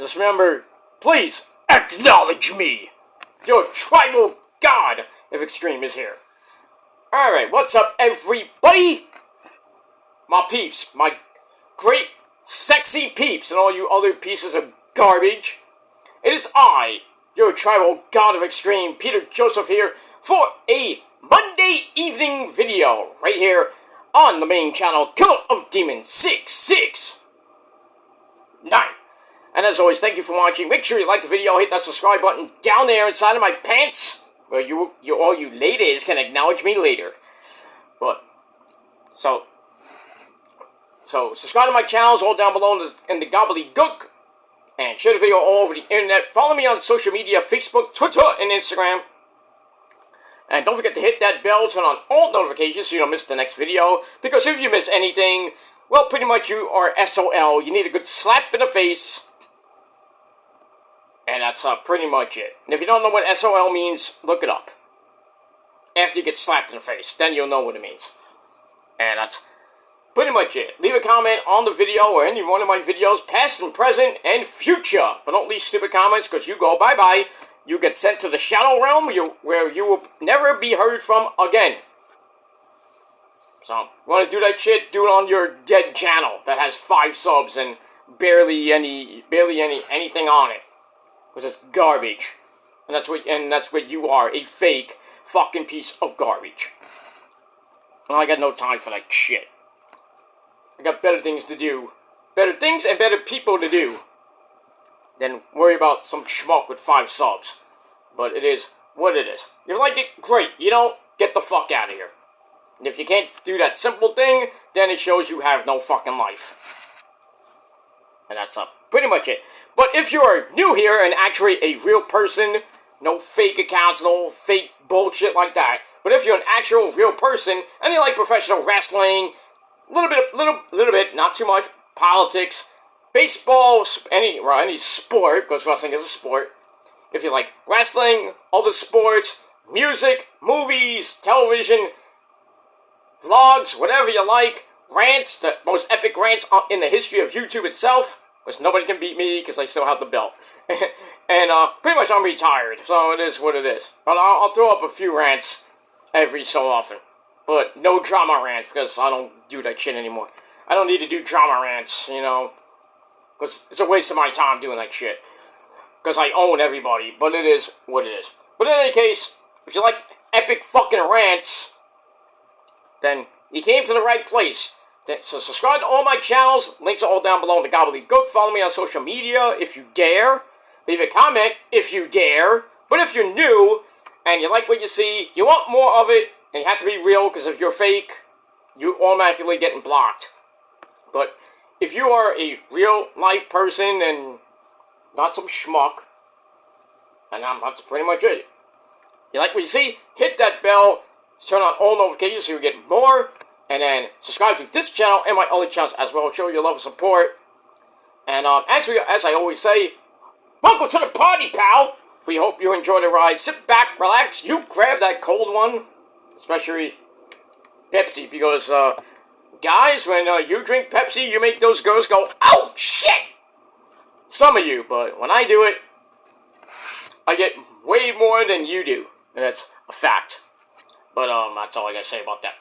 Just remember, please acknowledge me. Your tribal god of extreme is here. Alright, what's up, everybody? My peeps, my great, sexy peeps, and all you other pieces of garbage. It is I, your tribal god of extreme, Peter Joseph here, for a Monday evening video, right here on the main channel, Killer of Demons 669. And as always, thank you for watching. Make sure you like the video, hit that subscribe button down there inside of my pants, where all you ladies can acknowledge me later. But, so subscribe to my channels all down below in the gobbledygook, and share the video all over the internet. Follow me on social media, Facebook, Twitter, and Instagram. And don't forget to hit that bell, turn on all notifications so you don't miss the next video. Because if you miss anything, well, pretty much you are SOL. You need a good slap in the face. And that's pretty much it. And if you don't know what SOL means, look it up. After you get slapped in the face, then you'll know what it means. And that's pretty much it. Leave a comment on the video or any one of my videos, past and present and future. But don't leave stupid comments, because you go bye-bye. You get sent to the Shadow Realm, where you will never be heard from again. So, you want to do that shit? Do it on your dead channel that has 5 subs and barely anything on it. Because it's garbage. And that's what you are, a fake fucking piece of garbage. Well, I got no time for that shit. I got better things to do. Better things and better people to do than worry about some schmuck with 5 subs. But it is what it is. If you like it, great. You don't, get the fuck out of here. And if you can't do that simple thing, then it shows you have no fucking life. And that's pretty much it. But if you are new here and actually a real person, no fake accounts, no fake bullshit like that. But if you're an actual real person and you like professional wrestling, little bit, not too much, politics, baseball, any sport, because wrestling is a sport. If you like wrestling, other sports, music, movies, television, vlogs, whatever you like, rants, the most epic rants in the history of YouTube itself, because nobody can beat me because I still have the belt. And pretty much I'm retired, so it is what it is. But I'll throw up a few rants every so often. But no drama rants, because I don't do that shit anymore. I don't need to do drama rants, you know, because it's a waste of my time doing that shit. Because I own everybody, but it is what it is. But in any case, if you like epic fucking rants, then you came to the right place. So subscribe to all my channels. Links are all down below in the gobbledygook. Follow me on social media if you dare. Leave a comment if you dare. But if you're new and you like what you see, you want more of it, and you have to be real, because if you're fake, you're automatically getting blocked. But if you are a real life person and not some schmuck, and that's pretty much it. You like what you see? Hit that bell, turn on all notifications so you get more, and then subscribe to this channel and my other channels as well. Show your love and support. And as I always say, welcome to the party, pal. We hope you enjoy the ride. Sit back, relax. You grab that cold one, especially Pepsi, because guys, when you drink Pepsi, you make those girls go, "Oh shit!" Some of you, but when I do it, I get way more than you do, and that's a fact. But that's all I gotta say about that.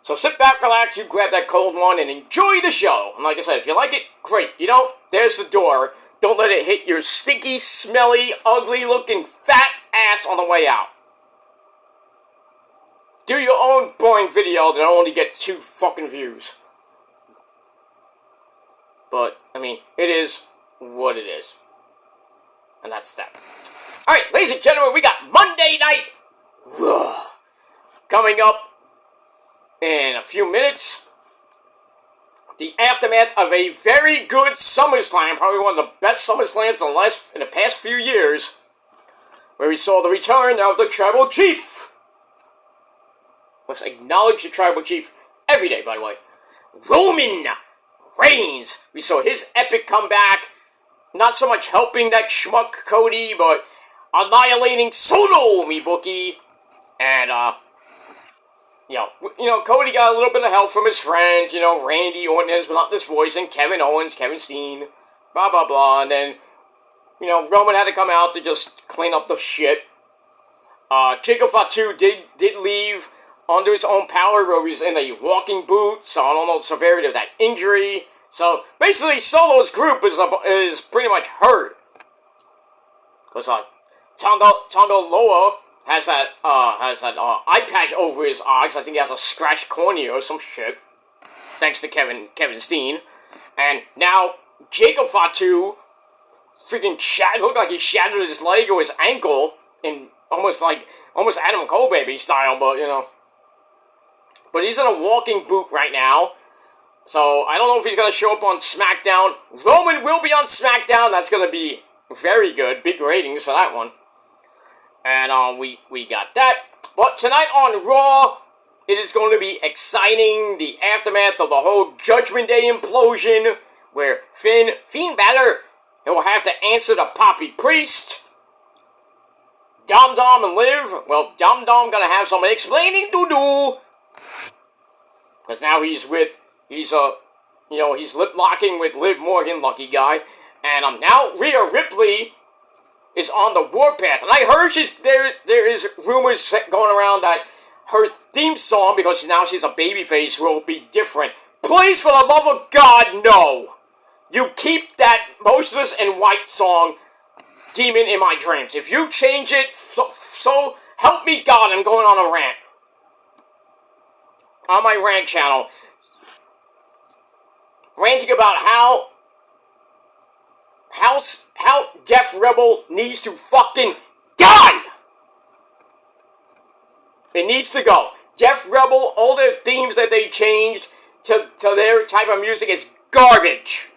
So sit back, relax, you grab that cold one, and enjoy the show. And like I said, if you like it, great. You don't, there's the door. Don't let it hit your stinky, smelly, ugly-looking fat ass on the way out. Do your own boring video that only gets 2 fucking views. But, I mean, it is what it is. And that's that. Alright, ladies and gentlemen, we got Monday night coming up in a few minutes. The aftermath of a very good SummerSlam, probably one of the best SummerSlams in the past few years, where we saw the return of the Tribal Chief. Let's acknowledge the Tribal Chief every day, by the way. Roman Reigns. We saw his epic comeback. Not so much helping that schmuck Cody, but annihilating Solo, me bookie. And, you know, Cody got a little bit of help from his friends, you know, Randy Orton, but not this voice, and Kevin Owens, Kevin Steen, blah, blah, blah. And then Roman had to come out to just clean up the shit. Jacob Fatu did leave under his own power where he's in a walking boot, so I don't know the severity of that injury. So basically, Solo's group is pretty much hurt. Because Tonga Loa has that eye patch over his eyes. I think he has a scratched cornea or some shit. Thanks to Kevin Steen. And now Jacob Fatu freaking looked like he shattered his leg or his ankle in almost Adam Cole baby style, but But he's in a walking boot right now. So I don't know if he's gonna show up on SmackDown. Roman will be on SmackDown. That's gonna be very good. Big ratings for that one. And we got that. But tonight on Raw, it is going to be exciting. The aftermath of the whole Judgment Day implosion, where Finn Balor will have to answer to Poppy Priest. Dom and Liv. Well, Dom gonna have some explaining to do. Because now he's lip locking with Liv Morgan, lucky guy. And now Rhea Ripley is on the warpath. And I heard there is rumors going around that her theme song, because now she's a babyface, will be different. Please, for the love of God, no! You keep that motionless and white song, Demon in My Dreams. If you change it, so help me God, I'm going on a rant. On my rant channel. Ranting about how Def Rebel needs to fucking die! It needs to go. Def Rebel, all their themes that they changed to their type of music is garbage.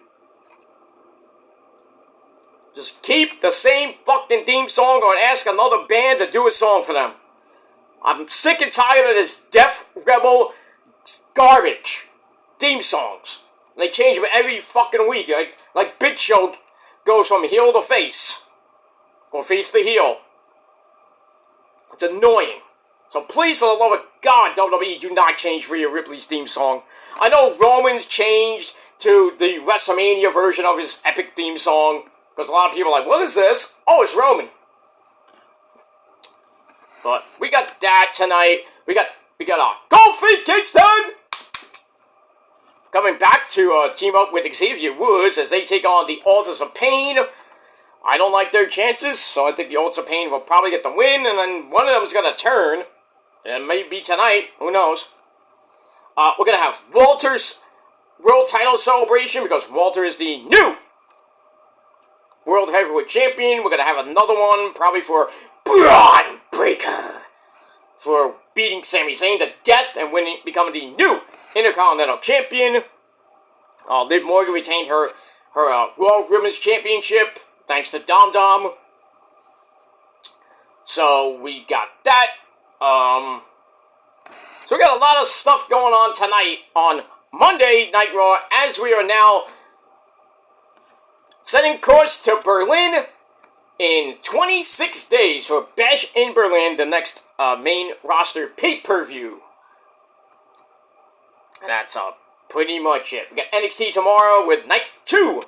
Just keep the same fucking theme song or ask another band to do a song for them. I'm sick and tired of this Def Rebel garbage theme songs. They change them every fucking week. Like Big Show goes from heel to face. Or face to heel. It's annoying. So please, for the love of God, WWE, do not change Rhea Ripley's theme song. I know Roman's changed to the WrestleMania version of his epic theme song. Because a lot of people are like, what is this? Oh, it's Roman. But we got that tonight. We got Kofi Kingston coming back to team up with Xavier Woods as they take on the Authors of Pain. I don't like their chances, so I think the Authors of Pain will probably get the win, and then one of them is going to turn. And it may be tonight. Who knows? We're going to have Walter's World Title Celebration because Walter is the new World Heavyweight Champion. We're going to have another one probably for Braun Breaker for beating Sami Zayn to death and becoming the new Intercontinental Champion. Liv Morgan retained her Raw Women's Championship thanks to Dom. So we got that. So we got a lot of stuff going on tonight on Monday Night Raw as we are now setting course to Berlin in 26 days for Bash in Berlin, the next main roster pay-per-view. And that's pretty much it. We got NXT tomorrow with night 2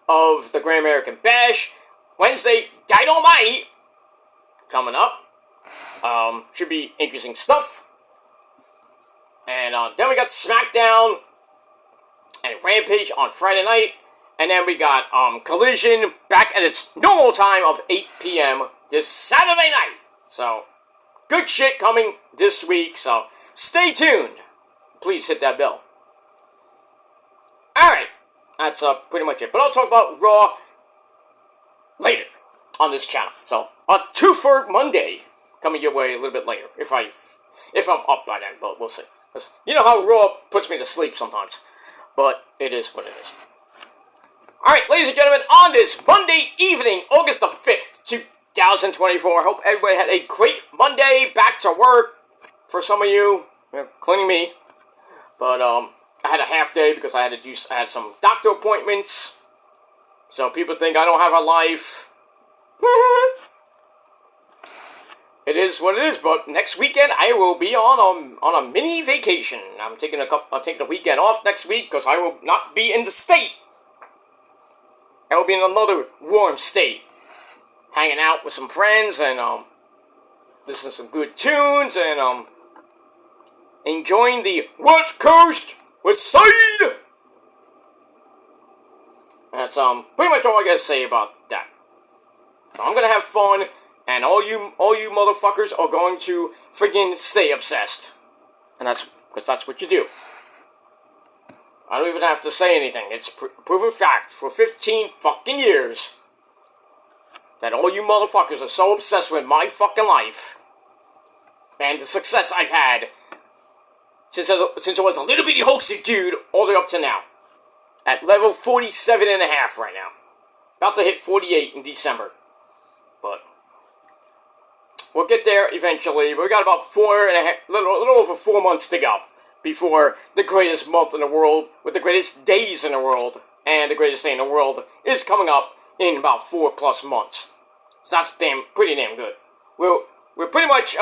of the Grand American Bash. Wednesday, Dynamite coming up. Should be interesting stuff. And then we got SmackDown and Rampage on Friday night. And then we got Collision back at its normal time of 8 p.m. this Saturday night. So, good shit coming this week. So, stay tuned. Please hit that bell. Alright, that's pretty much it. But I'll talk about Raw later on this channel. So, a 2 for Monday coming your way a little bit later. If I'm up by then, but we'll see. 'Cause you know how Raw puts me to sleep sometimes. But it is what it is. Alright, ladies and gentlemen, on this Monday evening, August the 5th, 2024, I hope everybody had a great Monday, back to work, for some of you, including me, but I had a half day because I had some doctor appointments, so people think I don't have a life. It is what it is, but next weekend I will be on a mini vacation. I'm taking a weekend off next week because I will not be in the state. I will be in another warm state. hanging out with some friends and listening to some good tunes and enjoying the West Coast West Side. That's pretty much all I gotta say about that. So I'm gonna have fun, and all you motherfuckers are going to freaking stay obsessed, and because that's what you do. I don't even have to say anything. It's proven fact for 15 fucking years that all you motherfuckers are so obsessed with my fucking life and the success I've had since I was a little bitty hoaxy dude all the way up to now. At level 47 and a half right now. About to hit 48 in December. But we'll get there eventually. We got about little over 4 months to go before the greatest month in the world, with the greatest days in the world, and the greatest day in the world is coming up in about 4+ months. So that's pretty damn good. We're pretty much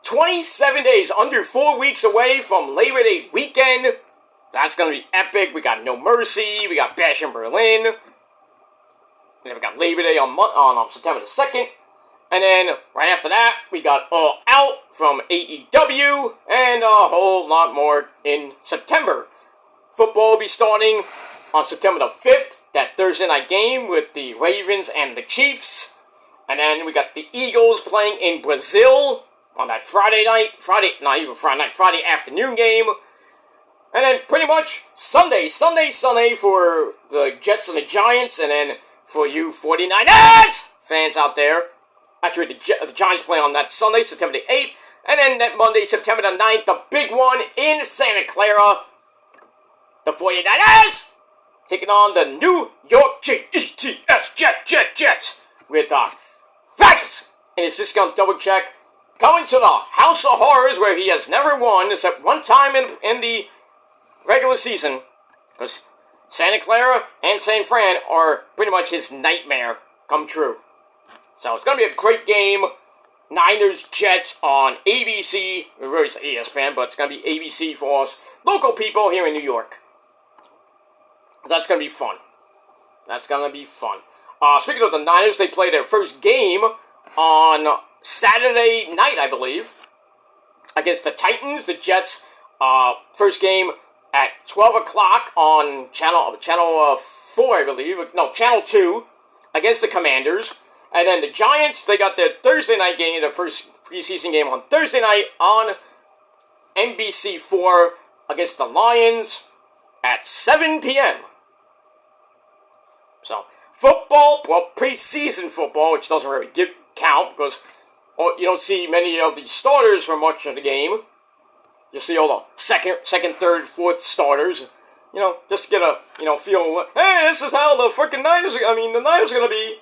27 days, under 4 weeks away from Labor Day weekend. That's gonna be epic. We got No Mercy, we got Bash in Berlin, and then we got Labor Day on September the 2nd. And then, right after that, we got All Out from AEW, and a whole lot more in September. Football will be starting on September the 5th, that Thursday night game with the Ravens and the Chiefs. And then we got the Eagles playing in Brazil on that Friday afternoon game. And then, pretty much, Sunday for the Jets and the Giants, and then for you 49ers fans out there. Actually, the Giants play on that Sunday, September the 8th, and then that Monday, September the 9th, the big one in Santa Clara. The 49ers taking on the New York Jets with Vegas in his discount double check, going to the House of Horrors where he has never won except one time in the regular season, because Santa Clara and San Fran are pretty much his nightmare come true. So it's going to be a great game. Niners-Jets on ABC. We're really ESPN, but it's going to be ABC for us local people here in New York. That's going to be fun. Speaking of the Niners, they play their first game on Saturday night, I believe, against the Titans. The Jets, first game at 12 o'clock on channel 4, I believe. No, channel 2, against the Commanders. And then the Giants, they got their Thursday night game, their first preseason game on Thursday night on NBC4 against the Lions at 7 p.m. So, football, well, preseason football, which doesn't really count because you don't see many of the starters for much of the game. You see all the second, third, fourth starters. Just get a, feel, hey, this is how the freaking Niners are going to be.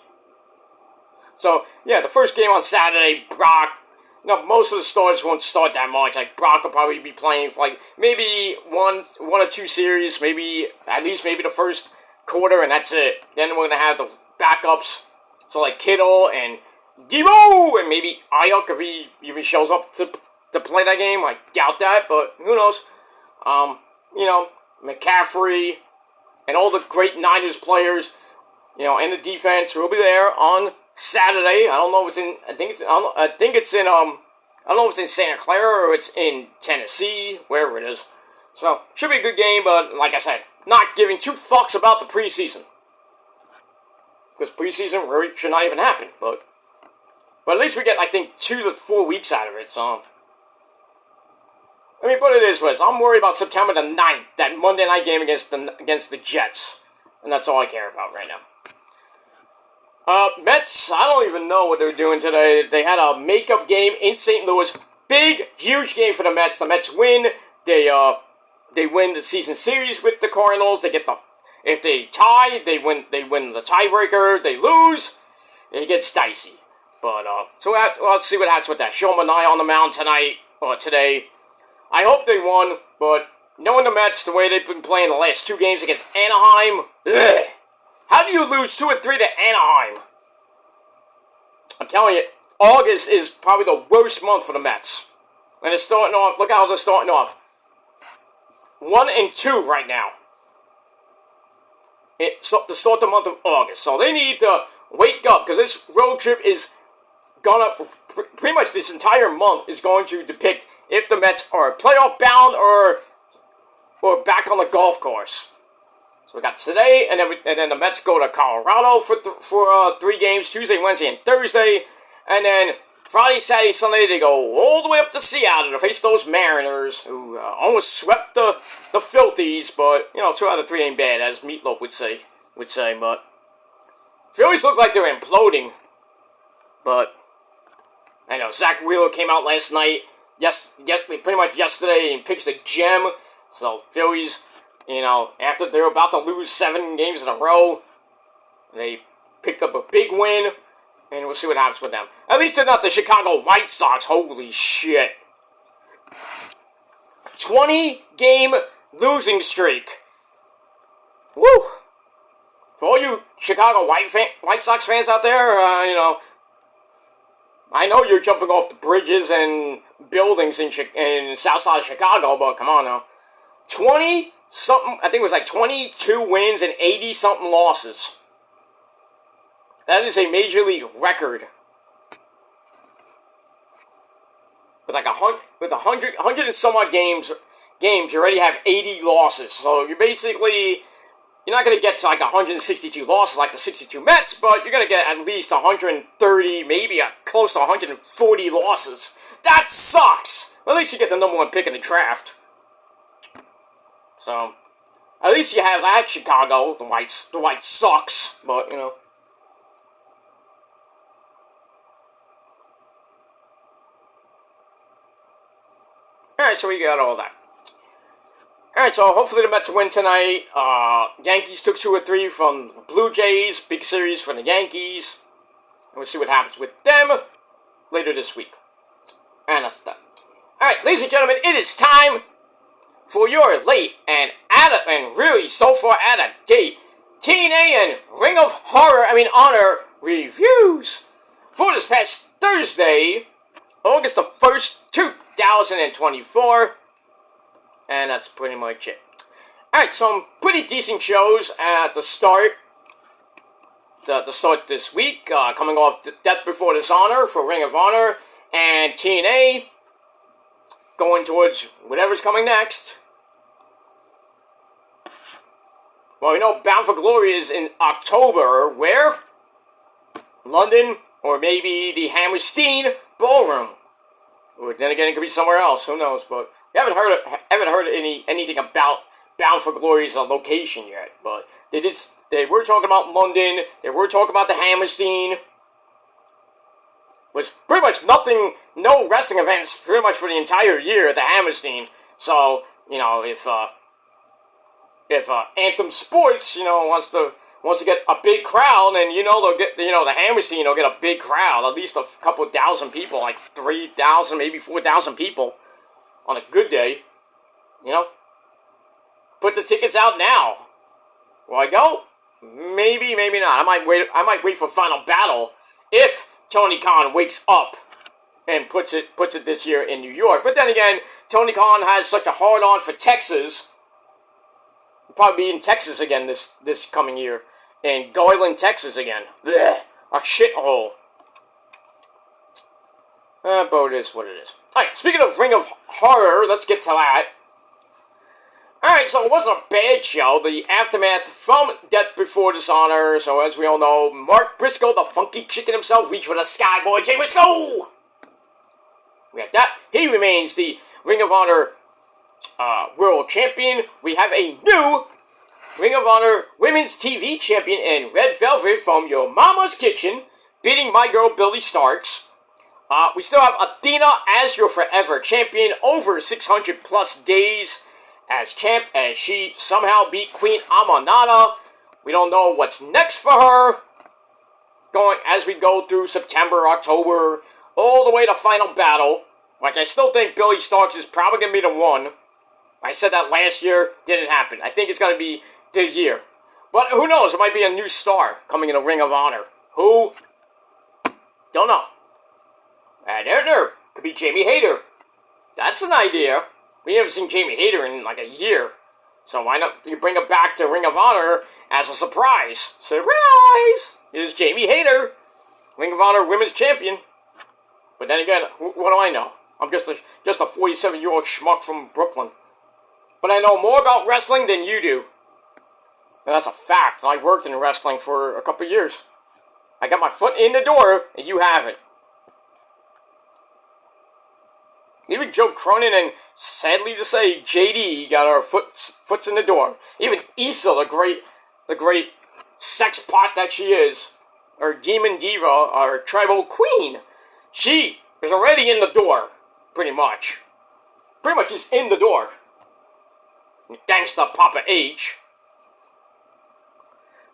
So, yeah, the first game on Saturday, Brock, most of the starters won't start that much. Like, Brock will probably be playing for, maybe one or two series, at least the first quarter, and that's it. Then we're going to have the backups. So, like, Kittle and Debo, and maybe Ayuk if he even shows up to play that game. I doubt that, but who knows. McCaffrey and all the great Niners players, and the defense will be there on Saturday. I don't know if it's in. I don't know if it's in Santa Clara or it's in Tennessee, wherever it is. So should be a good game, but like I said, not giving two fucks about the preseason, because preseason really should not even happen. But at least we get, I think, 2 to 4 weeks out of it. So but it is what it is. I'm worried about September the 9th, that Monday night game against the Jets, and that's all I care about right now. Mets, I don't even know what they're doing today. They had a makeup game in St. Louis. Big, huge game for the Mets. The Mets win. They win the season series with the Cardinals. If they tie, they win the tiebreaker. They lose, it gets dicey. But, so let's see what happens with that. Shohei on the mound today. I hope they won, but knowing the Mets, the way they've been playing the last 2 games against Anaheim, ugh. How do you lose 2 or 3 to Anaheim? I'm telling you, August is probably the worst month for the Mets. And they're starting off, look how they're starting off. 1-2 right now. To start the month of August. So they need to wake up, because this road trip is gonna, pretty much this entire month is going to depict if the Mets are playoff bound or back on the golf course. So we got today, and then the Mets go to Colorado for 3 games, Tuesday, Wednesday, and Thursday, and then Friday, Saturday, Sunday, they go all the way up to Seattle to face those Mariners, who almost swept the Filthies, but, 2 out of 3 ain't bad, as Meatloaf would say, but Phillies look like they're imploding, but I know, Zach Wheeler came out last night, pretty much yesterday, and pitched a gem, so Phillies, after they were about to lose 7 games in a row, they picked up a big win, and we'll see what happens with them. At least they're not the Chicago White Sox. Holy shit. 20-game losing streak. Woo! For all you Chicago White Sox fans out there, I know you're jumping off the bridges and buildings in South Side of Chicago, but come on now. 20-something, I think it was like 22 wins and 80-something losses. That is a major league record. With like 100 and some odd games, you already have 80 losses. So you're not going to get to like 162 losses like the 62 Mets, but you're going to get at least 130, maybe close to 140 losses. That sucks! At least you get the number 1 pick in the draft. So, at least you have that, Chicago. The White Sox, but, Alright, so we got all that. Alright, so hopefully the Mets win tonight. Yankees took 2 or 3 from the Blue Jays. Big series for the Yankees. And we'll see what happens with them later this week. And that's that. Alright, ladies and gentlemen, it is time for your late and really so far out of date TNA and Ring of Honor reviews for this past Thursday, August the 1st, 2024, and that's pretty much it. Alright, some pretty decent shows at the start. To start this week, coming off Death Before Dishonor for Ring of Honor, and TNA going towards whatever's coming next. Well, Bound for Glory is in October. Where? London, or maybe the Hammerstein Ballroom. Or then again, it could be somewhere else. Who knows? But we haven't heard anything about Bound for Glory's location yet. But they were talking about London. They were talking about the Hammerstein. Was pretty much nothing, no wrestling events pretty much for the entire year at the Hammerstein. So, if Anthem Sports, wants to get a big crowd, and they'll get, the Hammerstein will get a big crowd, at least a couple thousand people, like 3,000, maybe 4,000 people on a good day. Put the tickets out now. Will I go? Maybe, maybe not. I might wait for Final Battle if Tony Khan wakes up and puts it this year in New York. But then again, Tony Khan has such a hard-on for Texas. He'll probably be in Texas again this coming year. In Garland, Texas again. Blech, a shithole. But it is what it is. Alright, speaking of Ring of Horror, let's get to that. Alright, so it wasn't a bad show. The aftermath from Death Before Dishonor. So as we all know, Mark Briscoe, the funky chicken himself, reached for the sky, boy, Jay Briscoe! We have that. He remains the Ring of Honor World Champion. We have a new Ring of Honor Women's TV Champion in Red Velvet from Your Mama's Kitchen, beating my girl Billy Starks. We still have Athena as your forever champion, over 600 plus days as champ, as she somehow beat Queen Amanada. We don't know what's next for her. Going as we go through September, October, all the way to Final Battle. Like, I still think Billy Starks is probably going to be the one. I said that last year, didn't happen. I think it's going to be this year. But who knows? It might be a new star coming in the Ring of Honor. Who? Don't know. I don't know. Could be Jamie Hayter. That's an idea. We haven't seen Jamie Hayter in like a year. So why not you bring her back to Ring of Honor as a surprise? Surprise! is Jamie Hayter, Ring of Honor Women's Champion. But then again, what do I know? I'm just a 47-year-old schmuck from Brooklyn. But I know more about wrestling than you do. And that's a fact. I worked in wrestling for a couple of years. I got my foot in the door, and you haven't. Even Joe Cronin and, sadly to say, JD got our foots in the door. Even Issa, the great sex pot that she is, our demon diva, our tribal queen, she is already in the door, pretty much. Pretty much is in the door. Thanks to Papa H.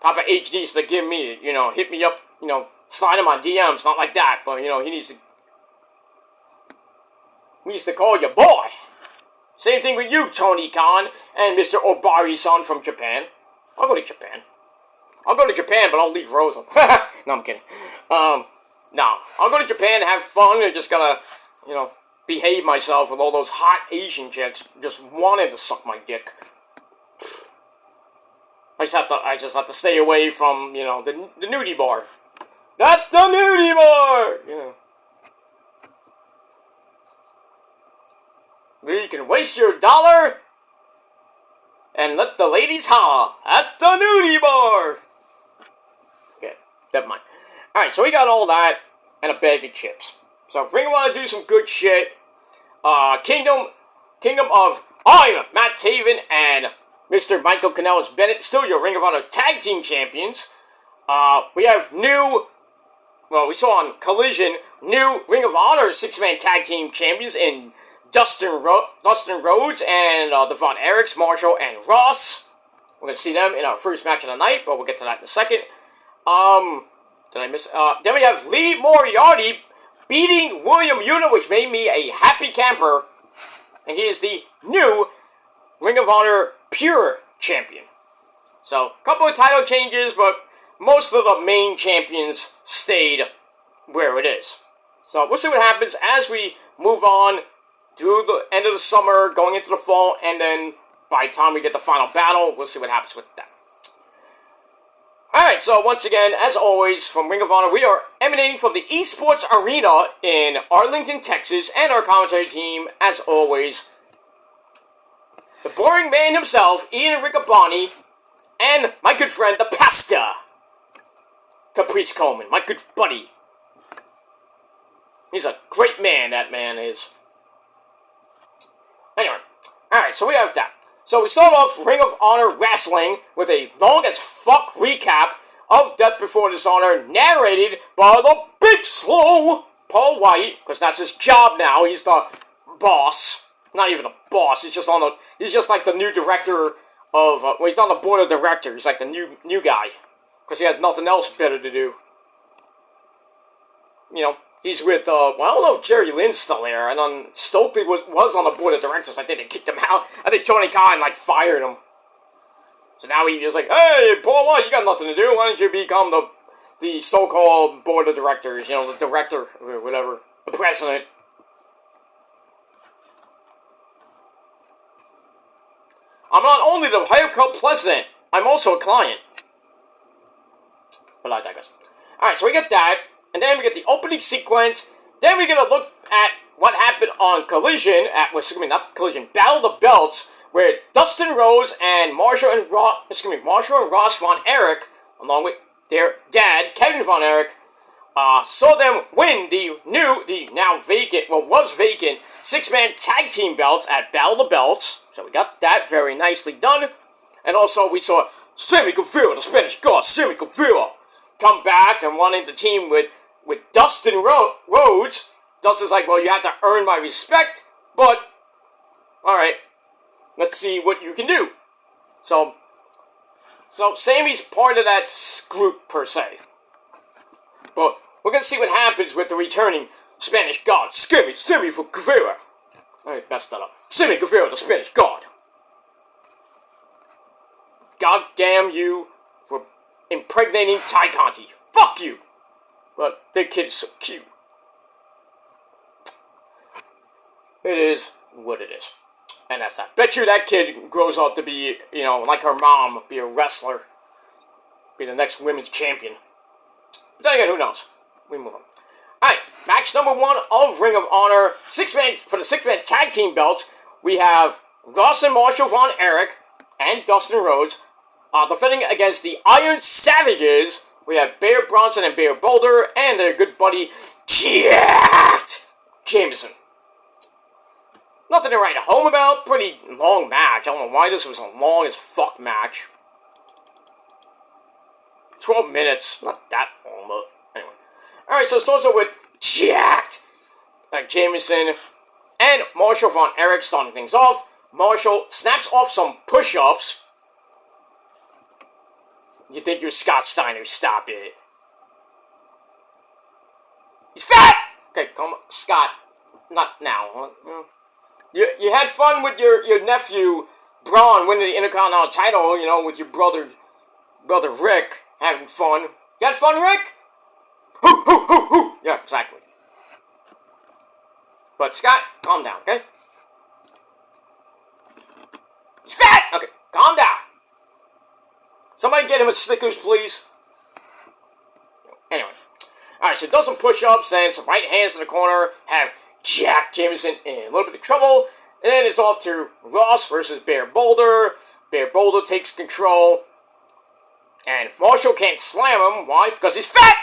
Papa H needs to give me, hit me up, slide in my DMs, not like that, but, he needs to call you boy. Same thing with you, Tony Khan, and Mr. Obari-san from Japan. I'll go to Japan. I'll go to Japan, but I'll leave Rosa. No, I'm kidding. No, I'll go to Japan, have fun, and just gotta, behave myself with all those hot Asian chicks just wanting to suck my dick. I just have to stay away from, the nudie bar. Not the nudie bar! You can waste your dollar and let the ladies holler at the nudie bar. Okay, never mind. Alright, so we got all that and a bag of chips. So Ring of Honor do some good shit. Kingdom of I'm Matt Taven and Mr. Michael Kanellis-Bennett, still your Ring of Honor Tag Team Champions. We have we saw on Collision, new Ring of Honor 6-man Tag Team Champions in Dustin Rhodes and the Von Erichs, Marshall, and Ross. We're going to see them in our first match of the night, but we'll get to that in a second. Did I miss? Then we have Lee Moriarty beating William Una, which made me a happy camper. And he is the new Ring of Honor Pure Champion. So, a couple of title changes, but most of the main champions stayed where it is. So, we'll see what happens as we move on through the end of the summer, going into the fall, and then by the time we get the final battle, we'll see what happens with that. Alright, so once again, as always, from Ring of Honor, we are emanating from the Esports Arena in Arlington, Texas, and our commentary team, as always, the boring man himself, Ian Riccaboni, and my good friend, the Pasta, Caprice Coleman, my good buddy. He's a great man, that man is. Anyway, alright, so we have that. So we start off Ring of Honor Wrestling with a long as fuck recap of Death Before Dishonor, narrated by the big slow Paul White, because that's his job now. He's the boss. Not even a boss. He's just like the new director of. He's on the board of directors. He's like the new guy, because he has nothing else better to do. He's with, I don't know if Jerry Lynn's still there, and then Stokely was on the board of directors. I think they kicked him out. I think Tony Khan, fired him. So now he was like, hey, Paul White, you got nothing to do. Why don't you become the so-called board of directors, the director, or whatever, the president. I'm not only the Ohio Club president, I'm also a client. But I digress. Alright, so we get that. And then we get the opening sequence. Then we're going to look at what happened on Collision, Battle of the Belts, where Dustin Rhodes and Marshall and Ross Von Erich, along with their dad, Kevin Von Erich, saw them win the now vacant, was vacant, 6-man tag team belts at Battle of the Belts. So we got that very nicely done. And also we saw Sammy Guevara, the Spanish God, Sammy Guevara, come back and wanting the team with Dustin Rhodes. Dustin's like, well, you have to earn my respect, but, alright, let's see what you can do. So Sammy's part of that group, per se. But we're going to see what happens with the returning Spanish God, Sammy for Guevara. I messed that up. Sammy Guevara, the Spanish God. God damn you for impregnating Ty Conti. Fuck you! But the kid is so cute. It is what it is. And that's that. Bet you that kid grows up to be, like her mom, be a wrestler. Be the next women's champion. But then again, who knows? We move on. Alright, match number 1 of Ring of Honor. For the six-man tag team belt, we have Ross and Marshall Von Erich and Dustin Rhodes defending against the Iron Savages. We have Bear Bronson and Bear Boulder and their good buddy, Jacked Jameson. Nothing to write home about. Pretty long match. I don't know why this was a long as fuck match. 12 minutes. Not that long, but anyway. Alright, so it starts with Jacked Jameson and Marshall Von Erich starting things off. Marshall snaps off some push-ups. You think you're Scott Steiner, stop it. He's fat! Okay, come on, Scott. Not now. You had fun with your nephew, Braun, winning the Intercontinental title, you know, with your brother Rick, having fun. You had fun, Rick? Hoo, hoo, hoo, hoo. Yeah, exactly. But Scott, calm down, okay? He's fat! Okay, calm down. Somebody get him a Snickers, please. Anyway. Alright, so does some push-ups and some right hands in the corner. Have Jack Jameson in a little bit of trouble. And then it's off to Ross versus Bear Boulder. Bear Boulder takes control. And Marshall can't slam him. Why? Because he's fat!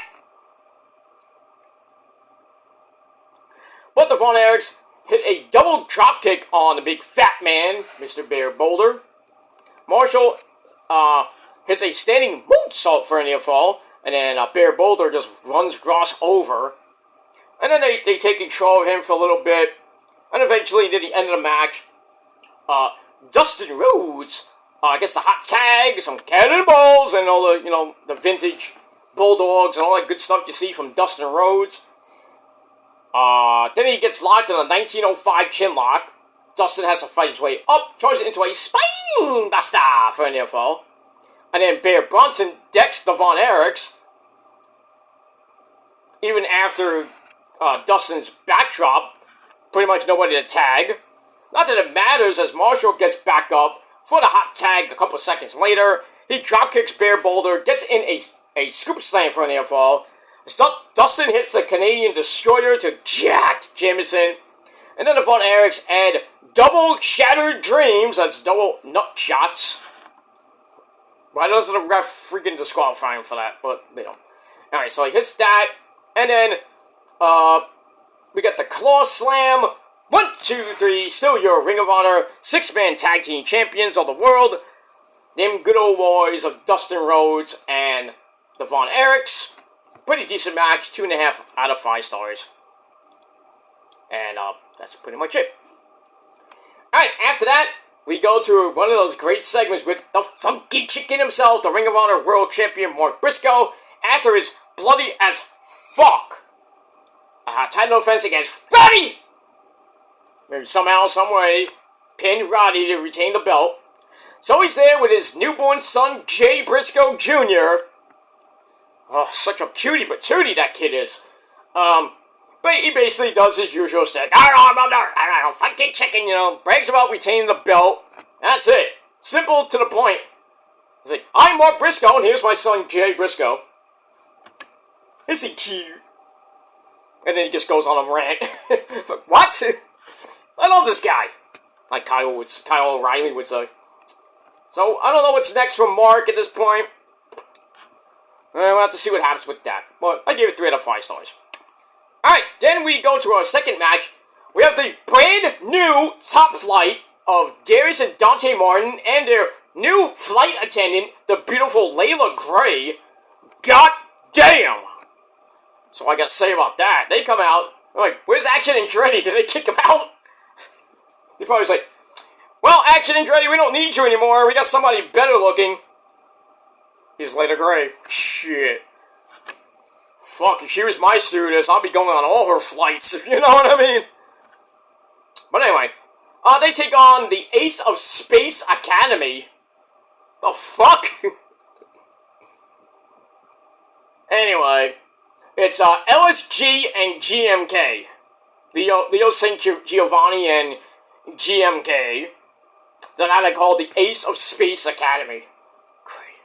But the Von Erichs hit a double drop kick on the big fat man, Mr. Bear Boulder. Marshall hits a standing moonsault for a near fall. And then Bear Boulder just runs Ross over. And then they take control of him for a little bit. And eventually, near the end of the match, Dustin Rhodes gets the hot tag, some cannonballs, and all the, you know, the vintage bulldogs and all that good stuff you see from Dustin Rhodes. Then he gets locked in a 1905 chin lock. Dustin has to fight his way up, charges into a spine buster for a near fall. And then Bear Bronson decks the Von Erichs. Even after Dustin's backdrop, pretty much nobody to tag. Not that it matters, as Marshall gets back up for the hot tag a couple seconds later. He dropkicks Bear Boulder, gets in a scoop slam for an air fall. Dustin hits the Canadian Destroyer to Jack Jameson. And then the Von Erichs add double Shattered Dreams, that's double nut shots. Why doesn't the ref freaking disqualify him for that? But they don't. Alright, so he hits that. And then, we got the Claw Slam. 1, 2, 3. Still your Ring of Honor 6-man tag team champions of the world. Them good old boys of Dustin Rhodes and the Von Erichs. Pretty decent match. 2.5 out of 5 stars. And, that's pretty much it. Alright, after that, we go to one of those great segments with the Funky Chicken himself, the Ring of Honor World Champion Mark Briscoe, after his bloody as fuck title defense against Roddy! Maybe somehow, some way, pinned Roddy to retain the belt. So he's there with his newborn son, Jay Briscoe Jr. Oh, such a cutie patootie that kid is. But he basically does his usual stuff. Funky Chicken, you know, brags about retaining the belt. That's it. Simple to the point. He's like, I'm Mark Briscoe, and here's my son, Jay Briscoe. Is he cute? And then he just goes on a rant. What? I love this guy. Like Kyle O'Reilly would say. So, I don't know what's next from Mark at this point. We'll have to see what happens with that. But I gave it 3 out of 5 stars. Alright, then we go to our second match. We have the brand new Top Flight of Darius and Dante Martin and their new flight attendant, the beautiful Layla Gray. God damn! So I gotta say about that. They come out, like, where's Action and Andretti? Did they kick him out? They probably say, well, Action and Andretti, we don't need you anymore. We got somebody better looking. He's Layla Gray. Shit. Fuck, if she was my stewardess, I'd be going on all her flights, if you know what I mean. But anyway, they take on the Ace of Space Academy. The fuck? Anyway, it's LSG and GMK. Leo St. Giovanni and GMK. They're now called the Ace of Space Academy. Great.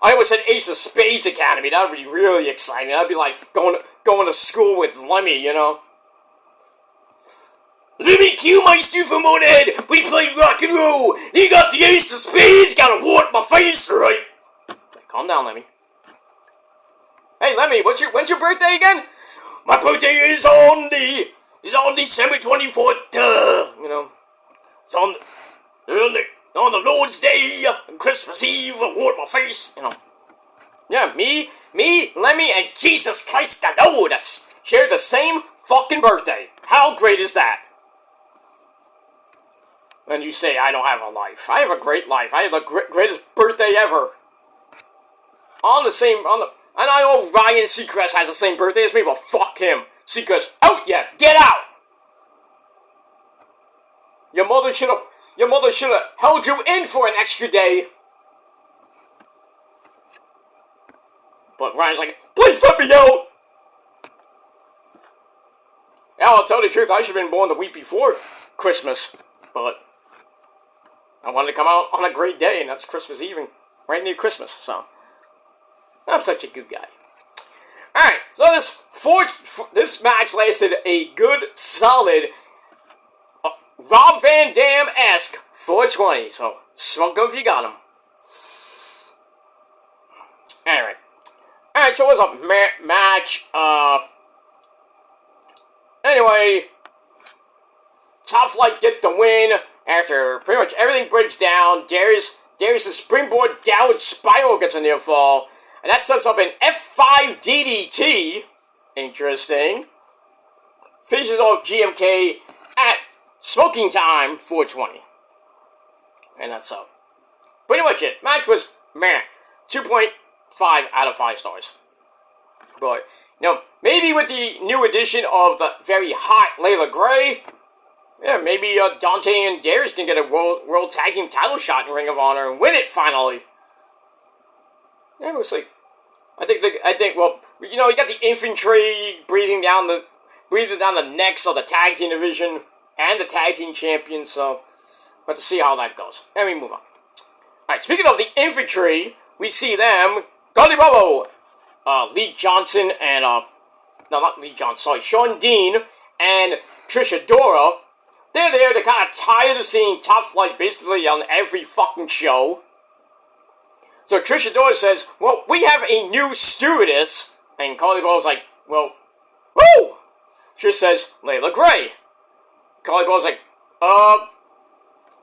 I almost said Ace of Spades Academy. That would be really exciting. That'd be like going to school with Lemmy, you know. Lemmy Q-Meister from Monehead. We play rock and roll. He got the Ace of Spades. Got to wart my face, right? Calm down, Lemmy. Hey, Lemmy, when's your birthday again? My birthday is on December 24th. You know, it's on the Lord's Day, Christmas Eve. Wart my face. You know. Yeah, me, Lemmy, and Jesus Christ the Lord share the same fucking birthday. How great is that? And you say I don't have a life. I have a great life. I have the greatest birthday ever. And I know Ryan Seacrest has the same birthday as me, but fuck him. Seacrest, out yeah, get out! Your mother should have held you in for an extra day. But Ryan's like, please let me out! Yeah, I'll tell you the truth, I should have been born the week before Christmas, but I wanted to come out on a great day, and that's Christmas Eve, right near Christmas, so I'm such a good guy. Alright, so this match lasted a good, solid, Rob Van Dam-esque 420, so smoke them if you got them. Alright, so what's up, match? Anyway, Top Flight get the win after pretty much everything breaks down. Darius' springboard downward spiral gets a near fall, and that sets up an F5 DDT. Interesting. Finishes off GMK at smoking time 420. And that's pretty much it. Match was, 2.5 out of 5 stars. But, you know, maybe with the new addition of the very hot Layla Gray, yeah, maybe Dante and Darius can get a World Tag Team title shot in Ring of Honor and win it finally. Yeah, we'll see. I think, well, you know, you got the infantry breathing down the necks of the tag team division and the tag team champions, so we'll have to see how that goes. And we move on. Alright, speaking of the infantry, we see them, Cody Bravo, Lee Johnson and, no, not Lee Johnson, sorry, Sean Dean and Trisha Dora. They're there, they're kind of tired of seeing Top Flight basically on every fucking show. So Trisha Dora says, well, we have a new stewardess. And Carly Ball's like, well, woo! Trish says, Layla Gray. Carly Ball's like,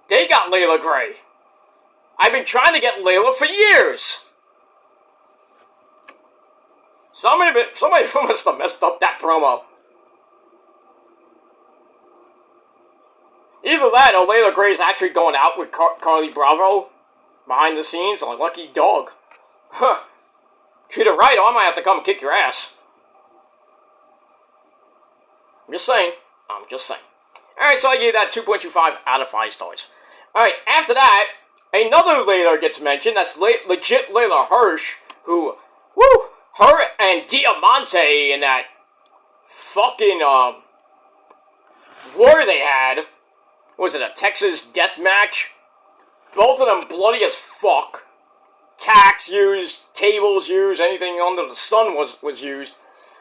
they got Layla Gray. I've been trying to get Layla for years. Somebody must have messed up that promo. Either that or Layla Gray's actually going out with Carly Bravo behind the scenes, like lucky dog. Huh. Treat her right, or I might have to come and kick your ass. I'm just saying. Alright, so I gave that 2.25 out of 5 stars. Alright, after that, another Layla gets mentioned. That's legit Layla Hirsch, who, her and Diamante in that fucking, war they had. Was it a Texas death match? Both of them bloody as fuck. Tacks used, tables used, anything under the sun was used.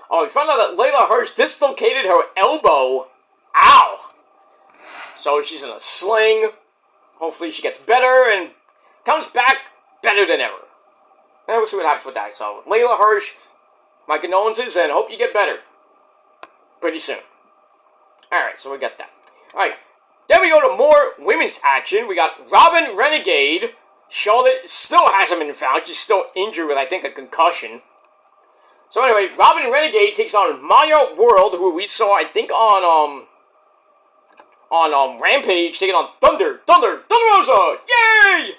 Oh, we found out that Layla Hirsch dislocated her elbow. Ow! So she's in a sling. Hopefully she gets better and comes back better than ever. And we'll see what happens with that. So, Layla Hirsch, my condolences and hope you get better pretty soon. Alright, so we got that. Alright. Then we go to more women's action. We got Robin Renegade. Charlotte still hasn't been found. She's still injured with, I think, a concussion. So anyway, Robin Renegade takes on Maya World, who we saw, I think, on Rampage, taking on Thunder Rosa. Yay!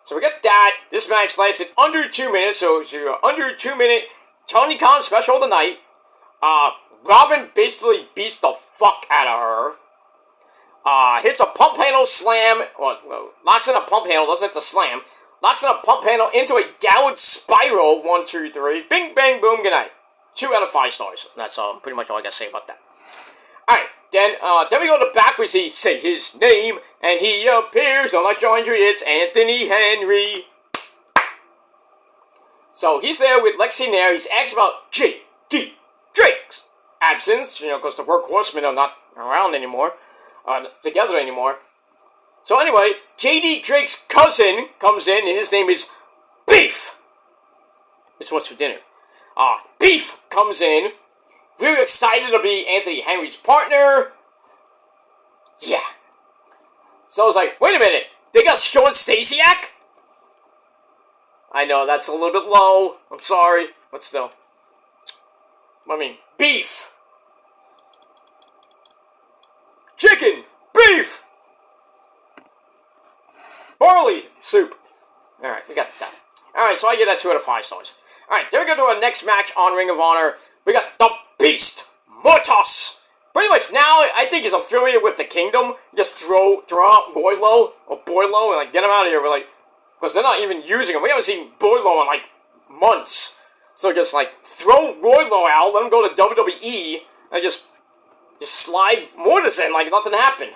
So we got that. This match lasted under 2 minutes, so it's your under 2 minute Tony Khan special of the night. Robin basically beats the fuck out of her. Hits a pump handle slam, locks in a pump handle, doesn't hit the slam, locks in a pump handle into a downward spiral, 1, 2, 3, bing, bang, boom, good night. 2 out of 5 stars. That's pretty much all I gotta say about that. Alright, then we go to the back, we say his name, and he appears on like Joe Hendry, it's Anthony Henry. So he's there with Lexi Nair. He's asked about J.D. Drake's absence, because the workhorsemen are not around anymore, together anymore. So anyway, J.D. Drake's cousin comes in, and his name is Beef. It's what's for dinner. Beef comes in, really excited to be Anthony Henry's partner. Yeah. So I was like, wait a minute, they got Sean Stasiak? I know, that's a little bit low. I'm sorry, but still. I mean, beef. Chicken. Beef. Barley soup. Alright, we got that. Alright, so I give that 2 out of 5 stars. Alright, then we go to our next match on Ring of Honor. We got the Beast Mortos. Pretty much now, I think he's affiliated with the Kingdom. Just throw out Boylo and like get him out of here. We're like, because they're not even using him. We haven't seen Boylo in like months. So just like throw Boylo out, let him go to WWE, and just slide Mortis in like nothing happened.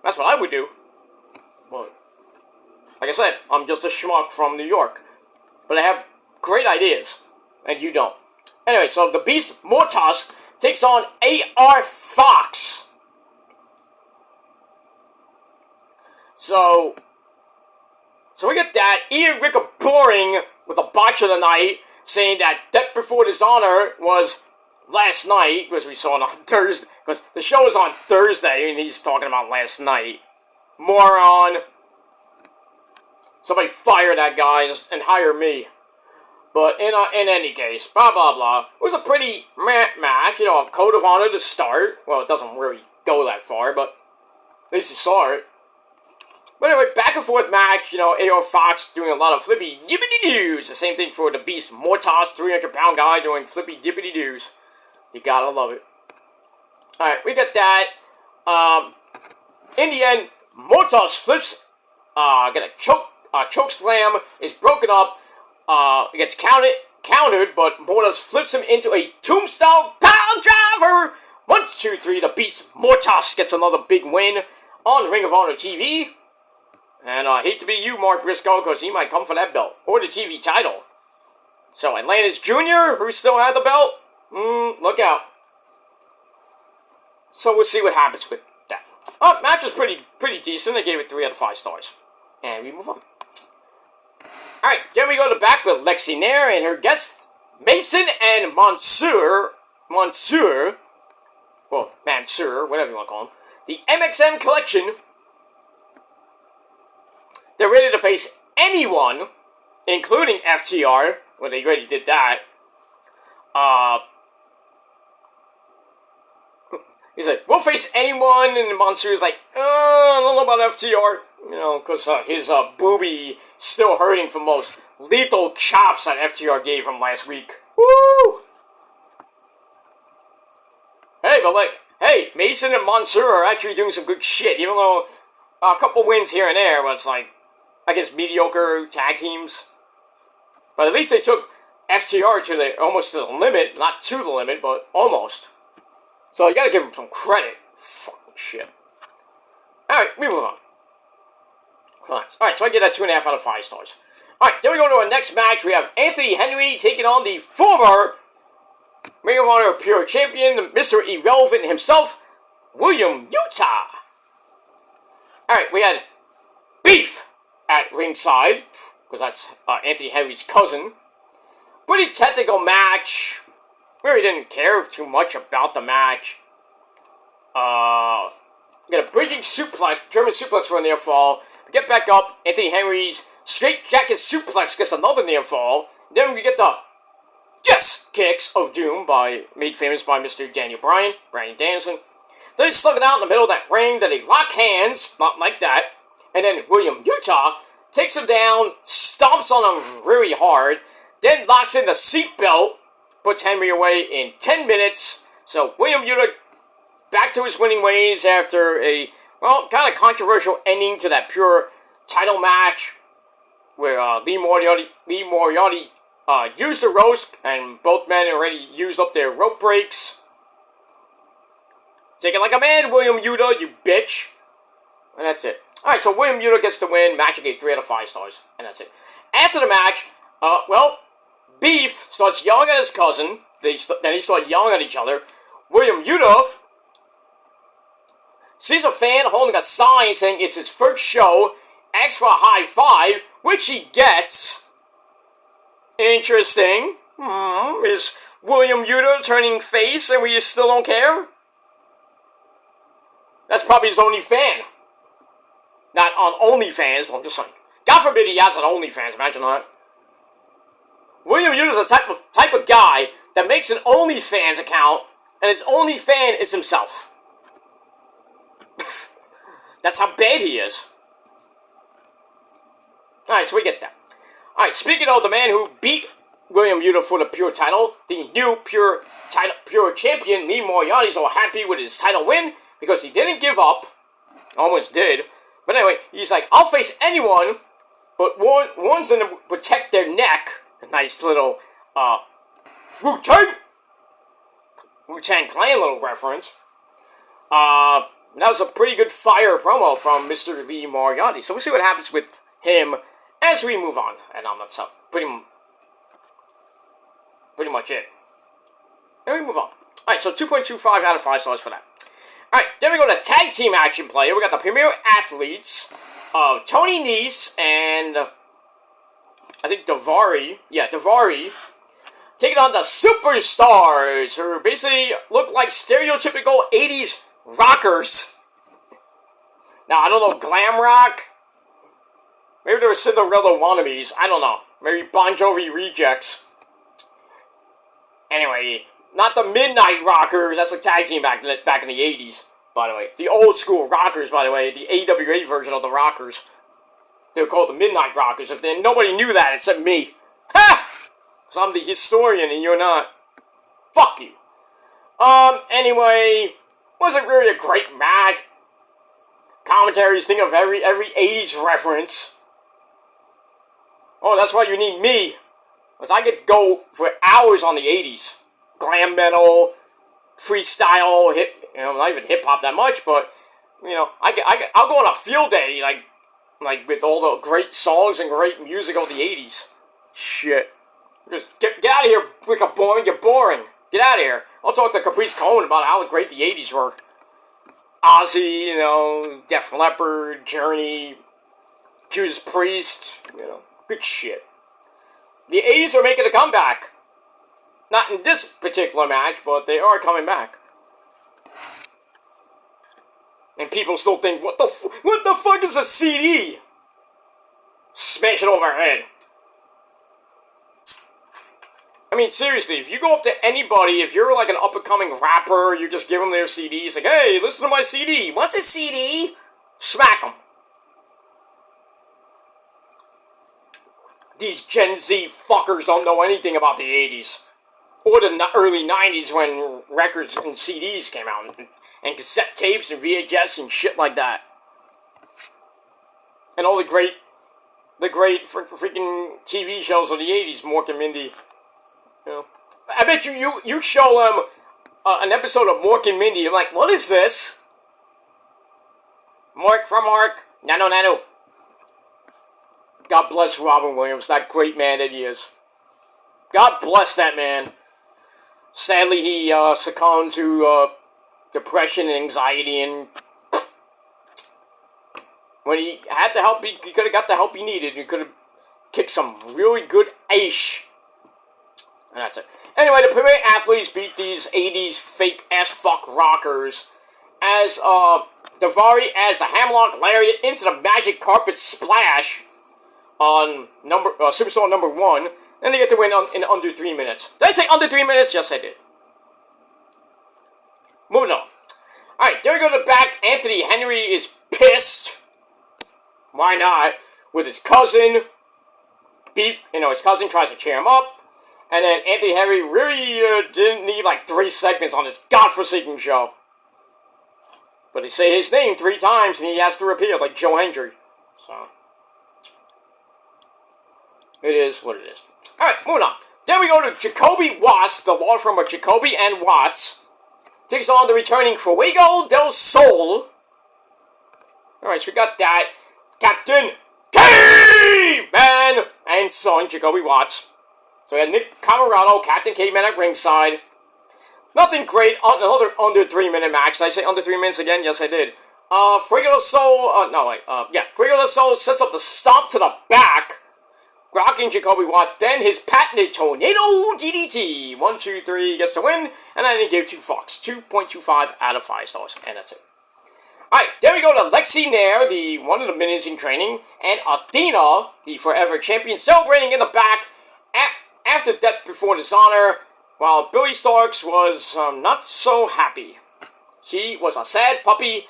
That's what I would do. But like I said, I'm just a schmuck from New York. But I have great ideas, and you don't. Anyway, so the Beast Mortos takes on A.R. Fox. So we get that. Ian Rick boring with a botch of the night, saying that Death Before Dishonor was last night, which we saw on Thursday, because the show is on Thursday, and he's talking about last night. Moron. Somebody fire that guy and hire me. But in any case, blah, blah, blah. It was a pretty meh match, a code of honor to start. Well, it doesn't really go that far, but at least you saw it. But anyway, back and forth match, A.R. Fox doing a lot of flippy dippity doos. The same thing for the Beast Mortos, 300-pound guy doing flippy dippity doos. You gotta love it. Alright, we got that. In the end, Mortos flips, get a choke slam, is broken up, it gets countered, but Mortos flips him into a tombstone power driver. 1, 2, 3, the Beast Mortos gets another big win on Ring of Honor TV. And I hate to be you, Mark Briscoe, because he might come for that belt. Or the TV title. So, Atlantis Jr., who still had the belt? Look out. So, we'll see what happens with that. Match was pretty decent. I gave it 3 out of 5 stars. And we move on. Alright, then we go to back with Lexi Nair and her guests, Mason and Mansoor, whatever you want to call them. The MXM Collection. They're ready to face anyone, including FTR. Well, they already did that. He's like, we'll face anyone, and Mansoor's like, I don't know about FTR. Because his boobie still hurting from those lethal chops that FTR gave him last week. Woo! Hey, but Mason and Mansoor are actually doing some good shit, even though a couple wins here and there, but it's like, I guess, mediocre tag teams. But at least they took FTR almost to the limit. Not to the limit, but almost. So you gotta give them some credit. Fucking shit. Alright, we move on. Alright, so I get that 2.5 out of 5 stars. Alright, then we go to our next match. We have Anthony Henry taking on the former Ring of Honor Pure Champion, Mr. Irrelevant himself, William Utah. Alright, we had Beef at ringside, because that's Anthony Henry's cousin. Pretty technical match. Really didn't care too much about the match. Get a bridging suplex, German suplex for a near fall. We get back up. Anthony Henry's straight jacket suplex gets another near fall. Then we get the Yes Kicks of Doom, made famous by Mr. Daniel Bryan Danielson. Then he's slugging out in the middle of that ring. Then they lock hands, not like that. And then William Utah takes him down, stomps on him really hard, then locks in the seatbelt, puts Henry away in 10 minutes. So William Utah back to his winning ways after a, kind of controversial ending to that Pure title match where Lee Moriarty used the ropes, and both men already used up their rope breaks. Take it like a man, William Utah, you bitch. And that's it. Alright, so William Utah gets the win. Match I gave 3 out of 5 stars. And that's it. After the match, Beef starts yelling at his cousin. Then he start yelling at each other. William Yuta sees a fan holding a sign saying it's his first show, asks for a high five, which he gets. Interesting. Is William Yuta turning face and we just still don't care? That's probably his only fan. Not on OnlyFans, but I'm just saying. God forbid he has an OnlyFans, imagine that. William Yuta's the type of guy that makes an OnlyFans account, and his only fan is himself. That's how bad he is. Alright, so we get that. Alright, speaking of the man who beat William Yuta for the Pure title, the new Pure champion, Lee Moriarty, is all happy with his title win because he didn't give up. Almost did. But anyway, he's like, I'll face anyone, but one's gonna protect their neck. A nice little, Wu-Tang Clan little reference. That was a pretty good fire promo from Mr. Lee Moriarty. So we'll see what happens with him as we move on. And that's pretty much it. And we move on. Alright, so 2.25 out of 5 stars for that. Alright, then we go to tag team action player. We got the premier athletes of Tony Nese and I think Davari. Yeah, Davari. Taking on the Superstars, who basically look like stereotypical 80s rockers. Now, I don't know, glam rock? Maybe they were Cinderella wannabes. I don't know. Maybe Bon Jovi rejects. Anyway, not the Midnight Rockers. That's a tag team back in the 80s, by the way. The old school Rockers, by the way. The AWA version of the Rockers. They were called the Midnight Rockers. If then nobody knew that except me. Ha! Because I'm the historian and you're not. Fuck you. Anyway, wasn't really a great match. Commentaries think of every 80s reference. Oh, that's why you need me. Because I could go for hours on the 80s. Glam metal, freestyle, not even hip-hop that much, but, I'll go on a field day, like with all the great songs and great music of the 80s. Shit. Just get out of here, you're boring. Get out of here. I'll talk to Caprice Coleman about how great the 80s were. Ozzy, Def Leppard, Journey, Judas Priest, good shit. The 80s are making a comeback. Not in this particular match, but they are coming back. And people still think, what the fuck is a CD? Smash it over our head. I mean, seriously, if you go up to anybody, if you're like an up-and-coming rapper, you just give them their CDs, like, hey, listen to my CD. What's a CD? Smack them. These Gen Z fuckers don't know anything about the 80s. Or the early 90s when records and CDs came out. And cassette tapes and VHS and shit like that. And all the great freaking TV shows of the 80s, Mork and Mindy. I bet you show them an episode of Mork and Mindy, you're like, what is this? Mork from Mork. Nano. God bless Robin Williams, that great man that he is. God bless that man. Sadly, he succumbed to depression and anxiety, and when he had the help, he could have got the help he needed. He could have kicked some really good ace. And that's it. Anyway, the premier athletes beat these 80s fake-ass fuck rockers as Davari as the hammerlock lariat into the magic carpet splash on Superstar number 1, and they get to win in under 3 minutes. Did I say under 3 minutes? Yes, I did. Moving on. Alright, there we go to the back. Anthony Henry is pissed. Why not? With his cousin. Beef, his cousin tries to cheer him up. And then Anthony Henry really didn't need like 3 segments on this godforsaken show. But they say his name 3 times and he has to repeat it like Joe Hendry. So, it is what it is. Alright, moving on. Then we go to Jacoby Watts, the law firm of Jacoby and Watts. Takes on the returning Fuego del Sol. Alright, so we got that. Captain Caveman and son, Jacoby Watts. So we had Nick Colorado, Captain Caveman at ringside. Nothing great. Another under 3-minute match. Did I say under 3 minutes again? Yes, I did. Fuego del Sol. Fuego del Sol sets up the stomp to the back. Rocking Jacoby Watts. Then his patented Tornado DDT. 1, 2, 3 gets the win. And I didn't give 2 fucks. 2.25 out of 5 stars. And that's it. Alright, then we go to Lexi Nair, one of the minions in training. And Athena, the forever champion, celebrating in the back. After Death Before Dishonor. While Billy Starks was not so happy. She was a sad puppy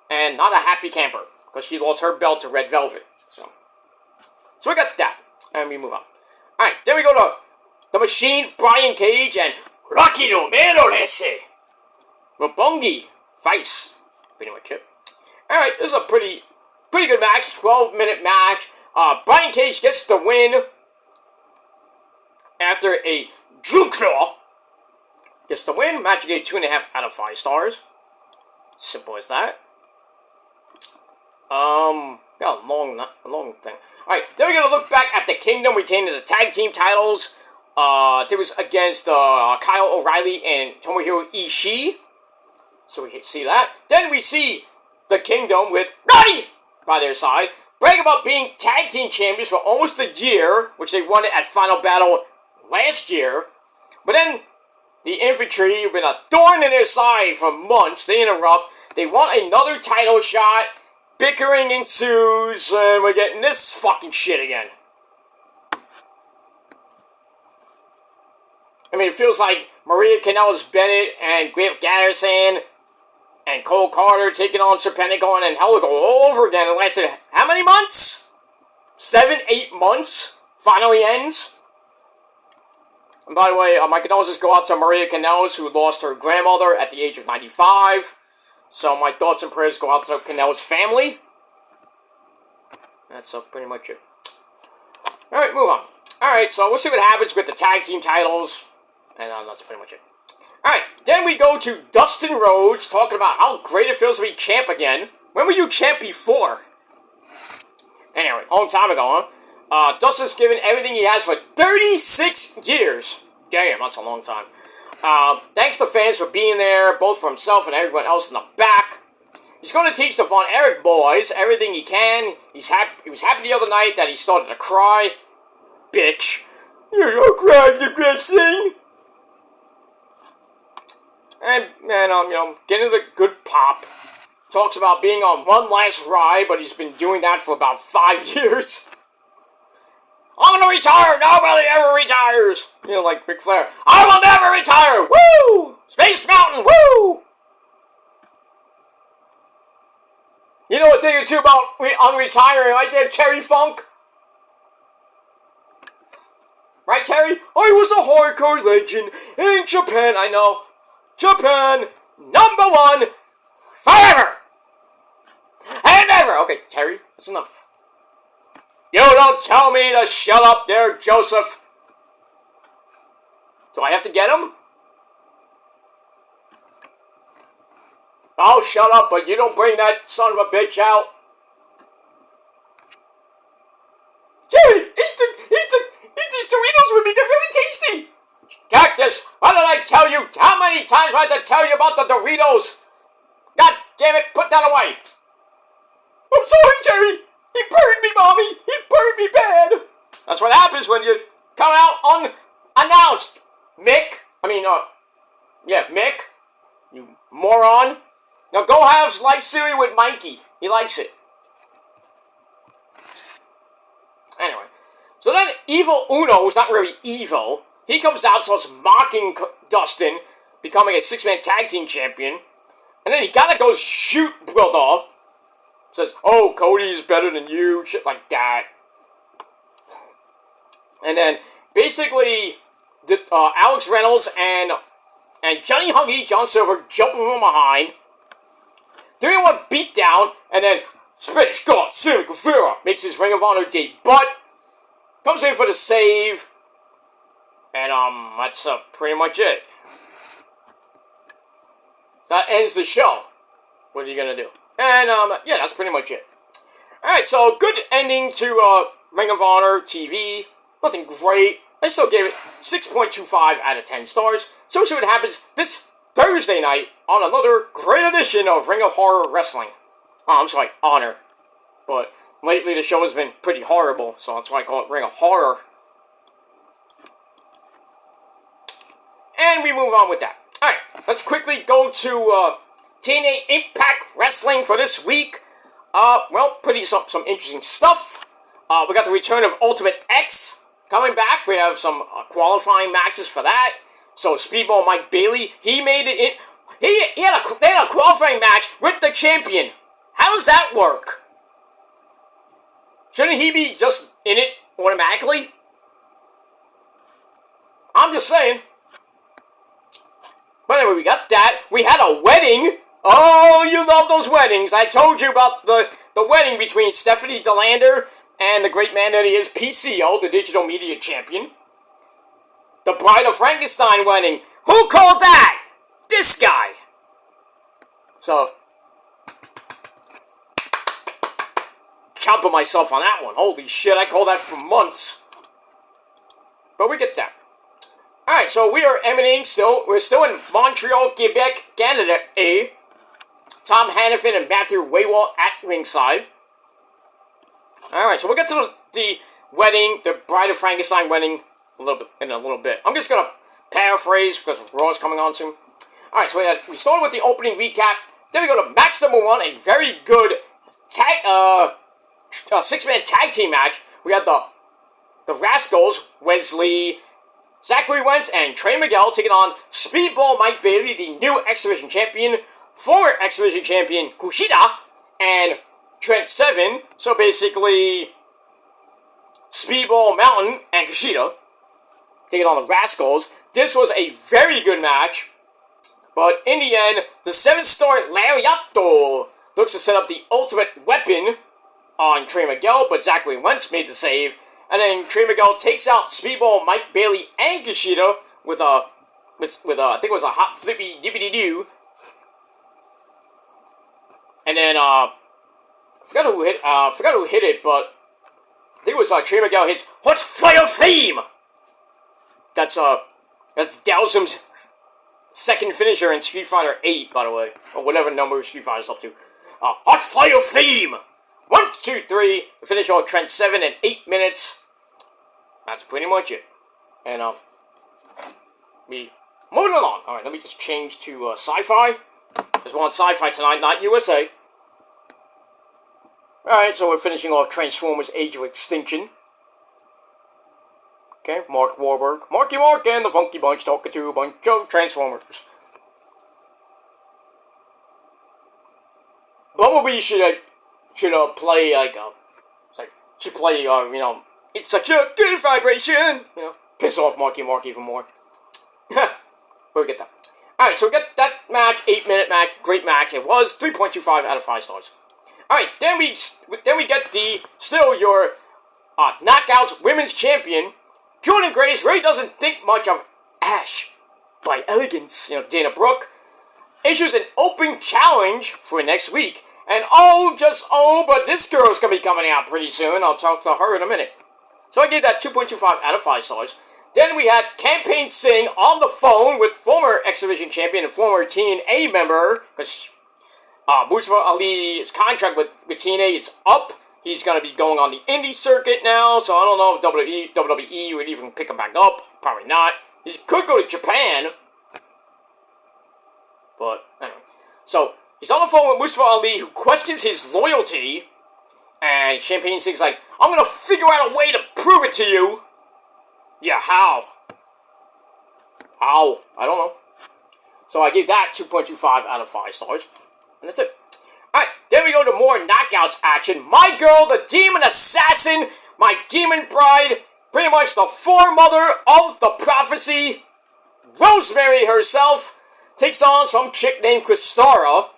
and not a happy camper. Because she lost her belt to Red Velvet. So we got that. And we move on. Alright, then we go to The Machine, Brian Cage, and Rocky Romero Rese. Roppongi Vice. Pretty much it. Alright, this is a pretty good match. 12-minute match. Brian Cage gets the win. After a Drew Claw gets the win. Match gave 2.5 out of 5 stars. Simple as that. Got a long thing. Alright, then we're going to look back at the Kingdom retaining the tag team titles. It was against Kyle O'Reilly and Tomohiro Ishii. So we see that. Then we see the Kingdom with Roddy by their side. Brag about being tag team champions for almost a year, which they won it at Final Battle last year. But then, the infantry have been a thorn in their side for months. They interrupt. They want another title shot. Bickering ensues. And we're getting this fucking shit again. I mean, it feels like Maria Kanellis-Bennett and Griff Garrison and Cole Carter taking on Serpentico and Helico all over again. It lasted how many months? 7, 8 months? Finally ends. And by the way, my condolences go out to Maria Kanellis, who lost her grandmother at the age of 95. So my thoughts and prayers go out to Kanellis' family. That's pretty much it. Alright, move on. Alright, so we'll see what happens with the tag team titles. And that's pretty much it. Alright, then we go to Dustin Rhodes, talking about how great it feels to be champ again. When were you champ before? Anyway, a long time ago, huh? Dustin's given everything he has for 36 years. Damn, that's a long time. Thanks to fans for being there, both for himself and everyone else in the back. He's going to teach the Von Erich boys everything he can. He was happy the other night that he started to cry. Bitch. You don't cry, the best thing. And, getting the good pop. Talks about being on one last ride, but he's been doing that for about 5 years. I'm gonna retire! Nobody ever retires! You know, like Ric Flair. I will never retire! Woo! Space Mountain! Woo! You know a thing or two about unretiring, right there, Terry Funk? Right, Terry? I was a hardcore legend in Japan, I know. Japan, #1, forever! And ever! Okay, Terry, that's enough. You don't tell me to shut up there, Joseph. Do I have to get him? I'll shut up, but you don't bring that son of a bitch out. Jerry, eat these Doritos with me. They're very tasty. Cactus, what did I tell you? How many times do I have to tell you about the Doritos? God damn it, put that away. I'm sorry, Jerry. He burned me, Mommy! He burned me bad! That's what happens when you come out unannounced! Mick! Mick! You moron! Now go have life cereal with Mikey. He likes it. Anyway. So then Evil Uno, who's not really evil, he comes out, starts mocking Dustin, becoming a 6-man tag team champion. And then he kinda goes shoot brother. Says, oh, Cody's better than you, shit like that. And then, basically, Alex Reynolds and Johnny Huggy, John Silver, jump from behind. 3-1 beatdown, and then Spanish God, Sammy Guevara, makes his Ring of Honor debut. Comes in for the save. And, that's pretty much it. So that ends the show. What are you gonna do? And, yeah, that's pretty much it. Alright, so good ending to, Ring of Honor TV. Nothing great. I still gave it 6.25 out of 10 stars. So we'll see what happens this Thursday night on another great edition of Ring of Horror Wrestling. Oh, I'm sorry, Honor. But lately the show has been pretty horrible, so that's why I call it Ring of Horror. And we move on with that. Alright, let's quickly go to TNA Impact Wrestling for this week. Well, some interesting stuff. We got the return of Ultimate X coming back. We have some qualifying matches for that. So Speedball Mike Bailey, he made it in. They had a qualifying match with the champion. How does that work? Shouldn't he be just in it automatically? I'm just saying. But anyway, we got that. We had a wedding. Oh, you love those weddings. I told you about the wedding between Stephanie DeLander and the great man that he is, PCO, the Digital Media Champion. The Bride of Frankenstein wedding. Who called that? This guy. So, chomping myself on that one. Holy shit, I called that for months. But we get that. Alright, so we are emanating still. We're still in Montreal, Quebec, Canada, Tom Hannafin and Matthew Waywalt at ringside. Alright, so we'll get to the wedding, the Bride of Frankenstein wedding in a little bit. I'm just going to paraphrase because Raw is coming on soon. Alright, so we started with the opening recap. Then we go to match number 1, a very good six-man tag team match. We had the Rascals, Wesley, Zachary Wentz, and Trey Miguel taking on Speedball Mike Bailey, the new X Division champion, former X Division champion Kushida, and Trent Seven. So basically, Speedball Mountain and Kushida taking on the Rascals. This was a very good match, but in the end, the 7-star Lariato looks to set up the ultimate weapon on Trey Miguel, but Zachary Wentz made the save. And then Trey Miguel takes out Speedball Mike Bailey and Kushida with I think it was a hot flippy dippity doo. And then I forgot who hit it, but I think it was Trey Miguel hits Hot Fire Flame. That's Dowsum's second finisher in Street Fighter 8, by the way, or whatever number Street Fighter's up to. Hot Fire Flame. 1, 2, 3. The finish on Trent 7 in 8 minutes. That's pretty much it. And, we moving along. Alright, let me just change to, Sci-Fi. There's one Sci-Fi tonight, not USA. Alright, so we're finishing off Transformers Age of Extinction. Okay, Mark Wahlberg. Marky Mark and the Funky Bunch talking to a bunch of Transformers. Bumblebee should play, it's such a good vibration, piss off Marky Mark even more. But we get that. Alright, so we get that match, 8-minute match, great match. It was 3.25 out of 5 stars. Alright, then we get your Knockouts Women's Champion. Jordan Grace really doesn't think much of Ash by Elegance. Dana Brooke issues an open challenge for next week. And but this girl's gonna be coming out pretty soon. I'll talk to her in a minute. So I gave that 2.25 out of 5 stars. Then we had Campaign Singh on the phone with former X Division champion and former TNA member, because Mustafa Ali's contract with TNA is up. He's going to be going on the indie circuit now, so I don't know if WWE would even pick him back up. Probably not. He could go to Japan. But, anyway. So, he's on the phone with Mustafa Ali, who questions his loyalty. And Champagne Singh's like, I'm going to figure out a way to prove it to you. Yeah, how? How? I don't know. So I gave that 2.25 out of 5 stars. And that's it. Alright, then we go to more Knockouts action. My girl, the Demon Assassin, my Demon Bride, pretty much the foremother of the prophecy, Rosemary herself, takes on some chick named Kristara,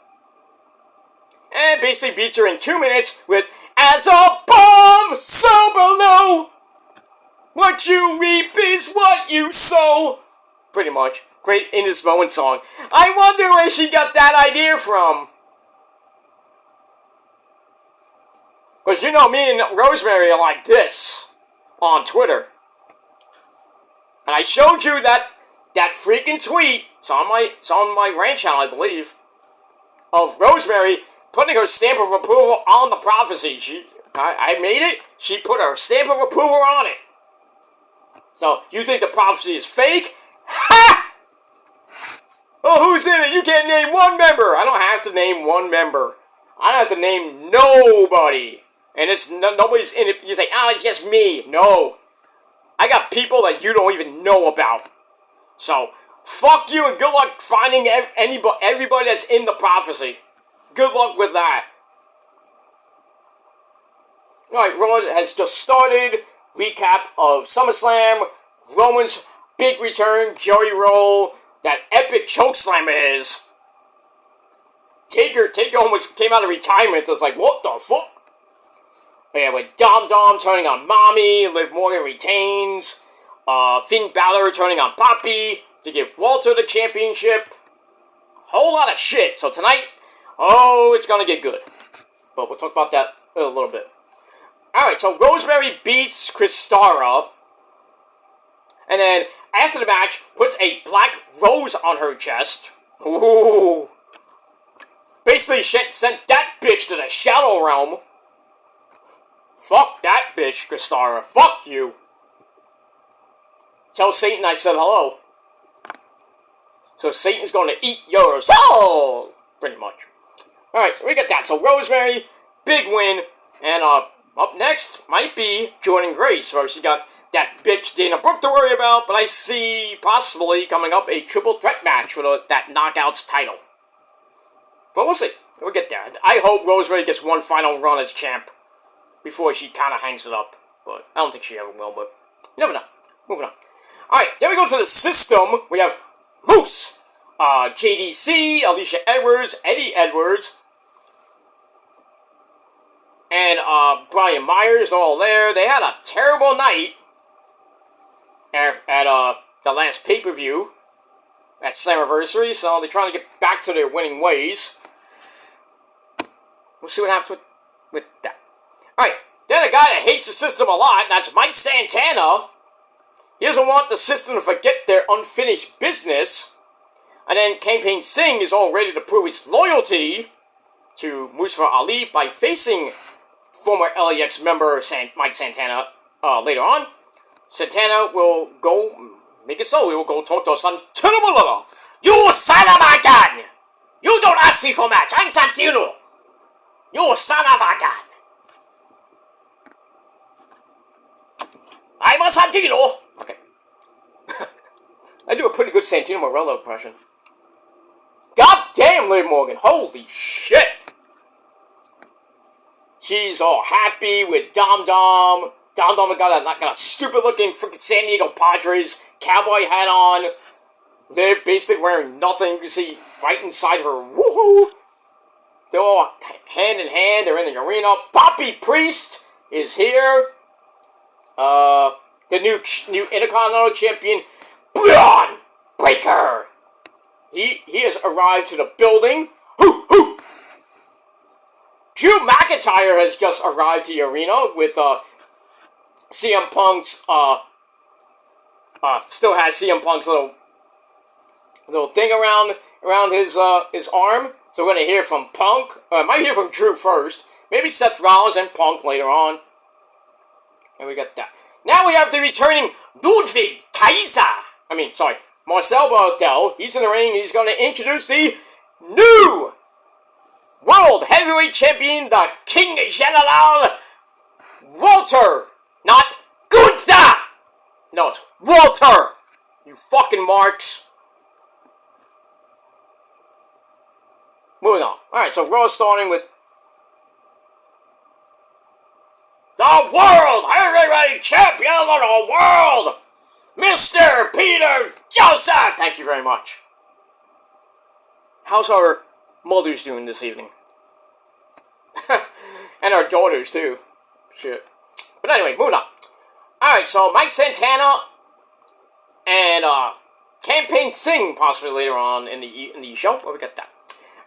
and basically beats her in 2 minutes with As above, so below. What you reap is what you sow. Pretty much. Great In This Moment song. I wonder where she got that idea from. Because me and Rosemary are like this on Twitter. And I showed you that freaking tweet. It's on my rant channel, I believe, of Rosemary putting her stamp of approval on the prophecy. I made it. She put her stamp of approval on it. So, you think the prophecy is fake? Ha! Oh, who's in it? You can't name one member. I don't have to name one member. I don't have to name nobody. And it's nobody's in it. You say, oh, it's just me. No. I got people that you don't even know about. So, fuck you and good luck finding everybody that's in the prophecy. Good luck with that. Alright, Raw has just started. Recap of SummerSlam. Roman's big return. Joey Roll. That epic chokeslam of his. Taker almost came out of retirement. It's like, what the fuck? Yeah, with Dom turning on Mommy. Liv Morgan retains. Finn Balor turning on Poppy to give Walter the championship. Whole lot of shit. So tonight, it's gonna get good. But we'll talk about that in a little bit. Alright, so Rosemary beats Kristara. And then, after the match, puts a black rose on her chest. Ooh. Basically sent that bitch to the Shadow Realm. Fuck that bitch, Kristara. Fuck you. Tell Satan I said hello. So Satan's going to eat your soul! Pretty much. Alright, so we got that. So Rosemary, big win. And up next might be Jordan Grace, where she got that bitch Dana Brooke to worry about, but I see possibly coming up a triple threat match for that Knockouts title. But we'll see. We'll get there. I hope Rosemary gets one final run as champ before she kind of hangs it up. But I don't think she ever will, but you never know. Moving on. Alright, then we go to the system. We have Moose, JDC, Alicia Edwards, Eddie Edwards, and Brian Myers all there. They had a terrible night at the last pay-per-view at Slammiversary, so they're trying to get back to their winning ways. We'll see what happens with that. Alright, then a guy that hates the system a lot, and that's Mike Santana. He doesn't want the system to forget their unfinished business. And then Campaign Singh is all ready to prove his loyalty to Mustafa Ali by facing former LAX member Mike Santana later on. Santana will go, make it so, he will go talk to Santino Malala. You son of a gun! You don't ask me for match, I'm Santino! You son of a gun! I'm a Santino! Okay. I do a pretty good Santino Marella impression. God damn, Liv Morgan, holy shit! She's all happy with Dom. Dom got a stupid-looking freaking San Diego Padres cowboy hat on. They're basically wearing nothing. You see right inside her. Woohoo! They're all hand in hand. They're in the arena. Poppy Priest is here. The new Intercontinental Champion, Braun Breaker. He has arrived to the building. Hoo hoo! Drew McIntyre has just arrived to the arena with CM Punk's still has CM Punk's little thing around his arm. So we're gonna hear from Punk. Might hear from Drew first. Maybe Seth Rollins and Punk later on. And we got that. Now we have the returning Ludwig Kaiser. Marcel Barthel. He's in the ring. He's going to introduce the new World Heavyweight Champion, the King General Walter. Not Gunther. No, it's Walter. You fucking marks. Moving on. Alright, so Raw starting with the World Heavyweight Champion of the World, Mr. Peter Joseph! Thank you very much. How's our mothers doing this evening? And our daughters, too. Shit. But anyway, moving on. Alright, so Mike Santana and Campaign Singh possibly later on in the show. Well, we got that.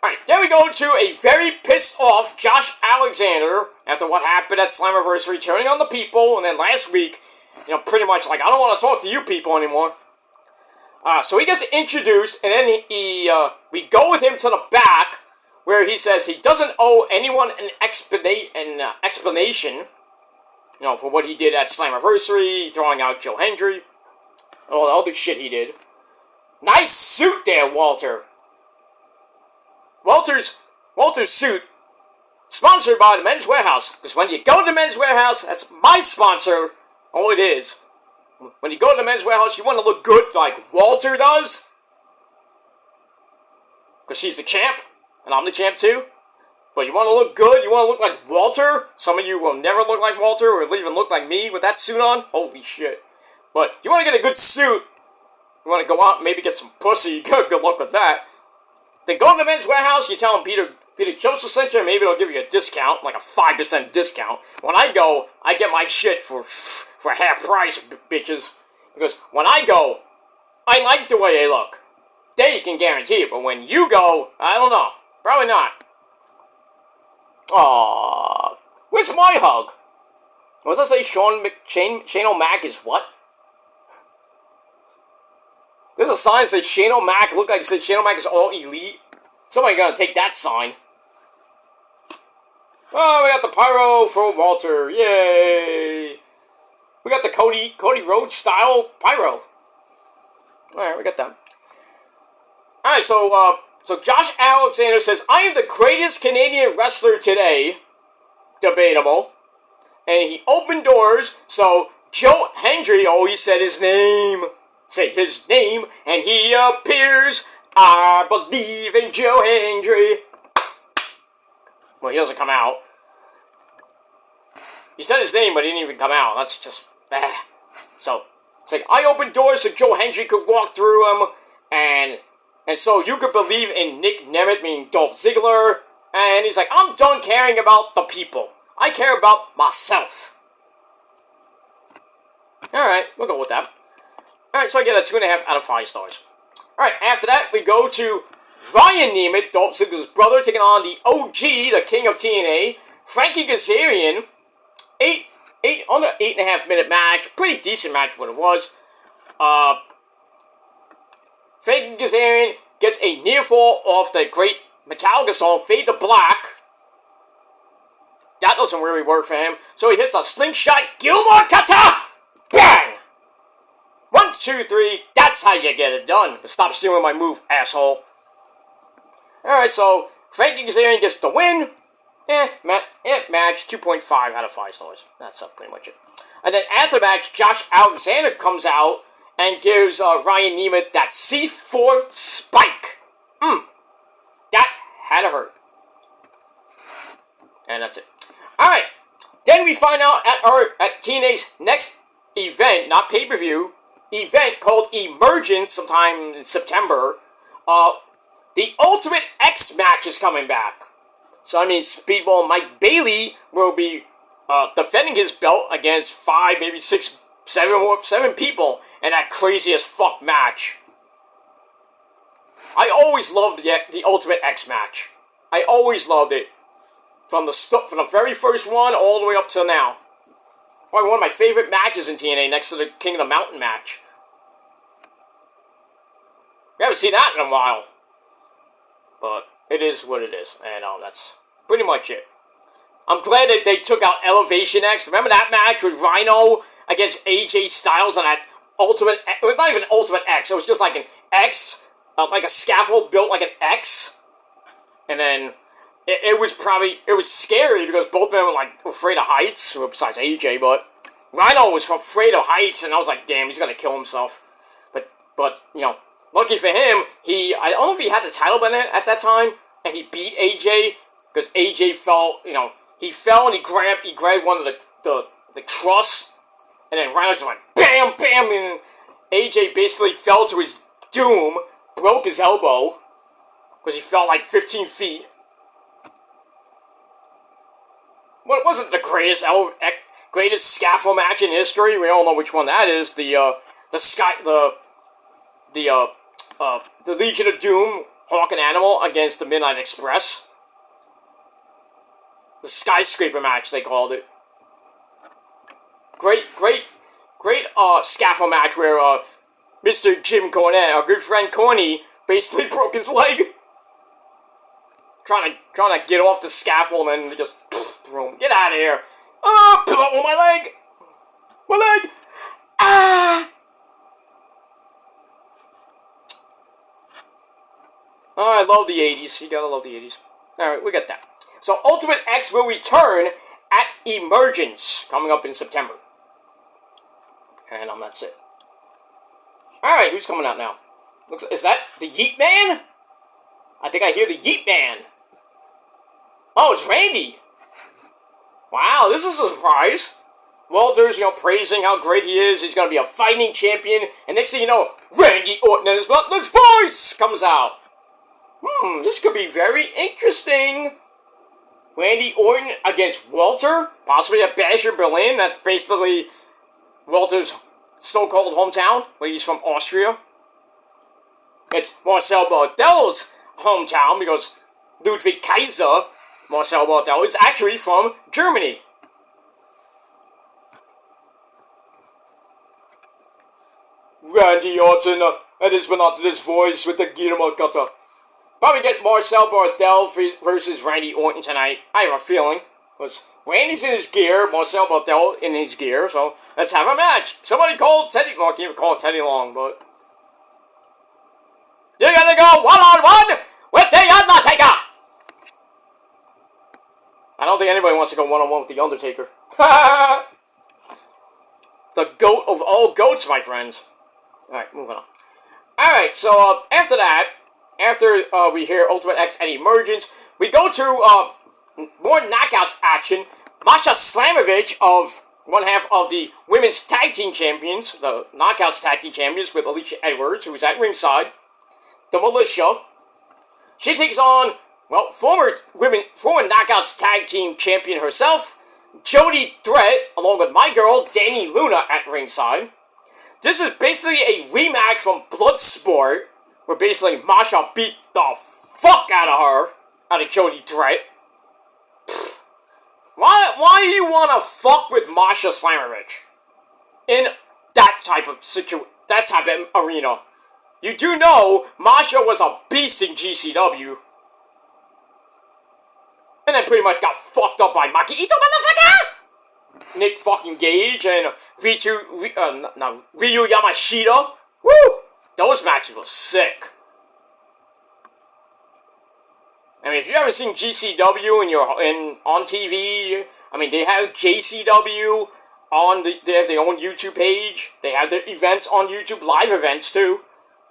Alright, then we go to a very pissed off Josh Alexander after what happened at Slammiversary, turning on the people, and then last week pretty much like, I don't want to talk to you people anymore. So he gets introduced, and then we go with him to the back, where he says he doesn't owe anyone an explanation, for what he did at Slammiversary, throwing out Joe Hendry, all the other shit he did. Nice suit there, Walter. Walter's suit, sponsored by the Men's Warehouse, because when you go to the Men's Warehouse, that's my sponsor, all it is. When you go to the Men's Warehouse, you want to look good like Walter does, because she's the champ, and I'm the champ too. But you want to look good, you want to look like Walter. Some of you will never look like Walter, or even look like me with that suit on. Holy shit. But you want to get a good suit, you want to go out and maybe get some pussy, good luck with that. Then go to the Men's Warehouse, you tell them Peter Joseph sent you, maybe they'll give you a discount, like a 5% discount. When I go, I get my shit for half price, bitches. Because when I go, I like the way they look. They can guarantee it, but when you go, I don't know. Probably not. Aww. Where's my hug? What does that say? Shane O'Mac is what? There's a sign that says Shane O'Mac. Look like it says Shane O'Mac is all elite. Somebody gonna take that sign. Oh, we got the pyro for Walter. Yay! We got the Cody Rhodes style pyro. Alright, we got that. Alright, so Josh Alexander says, I am the greatest Canadian wrestler today. Debatable. And he opened doors, so Joe Hendry, he said his name. Say his name, and he appears. I believe in Joe Hendry. Well, he doesn't come out. He said his name, but he didn't even come out. That's just... So, it's like, I opened doors so Joe Hendry could walk through them, and so you could believe in Nick Nemeth, meaning Dolph Ziggler, and he's like, I'm done caring about the people. I care about myself. Alright, we'll go with that. Alright, so I get a 2.5 out of 5 stars. Alright, after that, we go to Ryan Nemeth, Dolph Ziggler's brother, taking on the OG, the king of TNA, Frankie Kazarian. Under 8.5 minute match. Pretty decent match what it was. Frankie Kazarian gets a near fall off the great Metallica song, Fade to Black. That doesn't really work for him. So he hits a slingshot Gilmore Cutter! Bang! 1, 2, 3. That's how you get it done. But stop stealing my move, asshole. Alright, so Frankie Kazarian gets the win. Match 2.5 out of 5 stars. That's pretty much it. And then after the match, Josh Alexander comes out and gives Ryan Nemeth that C4 spike. That had to hurt. And that's it. Alright. Then we find out at TNA's next event, not pay-per-view, event called Emergence sometime in September. The Ultimate X match is coming back. So, Speedball Mike Bailey will be defending his belt against 5, maybe 6, 7 people in that crazy as fuck match. I always loved the Ultimate X match. I always loved it. From the very first one all the way up to now. Probably one of my favorite matches in TNA next to the King of the Mountain match. We haven't seen that in a while. But it is what it is. And that's pretty much it. I'm glad that they took out Elevation X. Remember that match with Rhino against AJ Styles on that Ultimate... It was not even Ultimate X. It was just like an X. Like a scaffold built like an X. And then... It was scary because both men were afraid of heights, besides AJ, but Rhino was afraid of heights, and I was like, damn, he's gonna kill himself. But lucky for him, I don't know if he had the title by then at that time, and he beat AJ, because AJ fell, he fell and he grabbed one of the truss, and then Rhino just went bam, bam, and AJ basically fell to his doom, broke his elbow, because he fell 15 feet. Well, it wasn't the greatest scaffold match in history. We all know which one that is. The Legion of Doom, Hawk and Animal against the Midnight Express. The skyscraper match, they called it. Great scaffold match where Mr. Jim Cornette, our good friend Corny, basically broke his leg. Trying to get off the scaffold and then just throw him. Get out of here. Oh, my leg. My leg. Ah. Oh, I love the 80s. You gotta love the 80s. Alright, we got that. So, Ultimate X will return at Emergence, coming up in September. And that's it. Alright, who's coming out now? Is that the Yeet Man? I think I hear the Yeet Man. Oh, it's Randy. Wow, this is a surprise. Walter's, praising how great he is. He's going to be a fighting champion. And next thing you know, Randy Orton and his Butler's voice comes out. This could be very interesting. Randy Orton against Walter, possibly at Basher Berlin. That's basically Walter's so-called hometown, where he's from Austria. It's Marcel Bartel's hometown, because Ludwig Kaiser, Marcel Bartel, is actually from Germany. Randy Orton and his monotonous voice with the Guillermo cutter. Probably get Marcel Bartel versus Randy Orton tonight. I have a feeling. Because Randy's in his gear, Marcel Bartel in his gear, so let's have a match. Somebody call Teddy. Well, I can't even call Teddy Long, but you're gonna go one-on-one with the Undertaker! I don't think anybody wants to go one-on-one with the Undertaker. The goat of all goats, my friends. Alright, moving on. Alright, so after that, after we hear Ultimate X at Emergence, we go to more Knockouts action. Masha Slamovich, of one half of the Women's Tag Team Champions, the Knockouts Tag Team Champions, with Alicia Edwards, who is at ringside. The Militia. She takes on, well, former Knockouts Tag Team Champion herself, Jody Threat, along with my girl, Danny Luna, at ringside. This is basically a rematch from Bloodsport, where basically Masha beat the fuck out of her, out of Jody Threat. Why do you want to fuck with Masha Slamovich in that type of arena? You do know Masha was a beast in GCW, and then pretty much got fucked up by Maki Ito, motherfucker! Nick fucking Gage and Ryu Yamashita. Woo! Those matches were sick. I mean, if you haven't seen GCW and on TV, I mean, they have JCW they have their own YouTube page. They have their events on YouTube, live events too.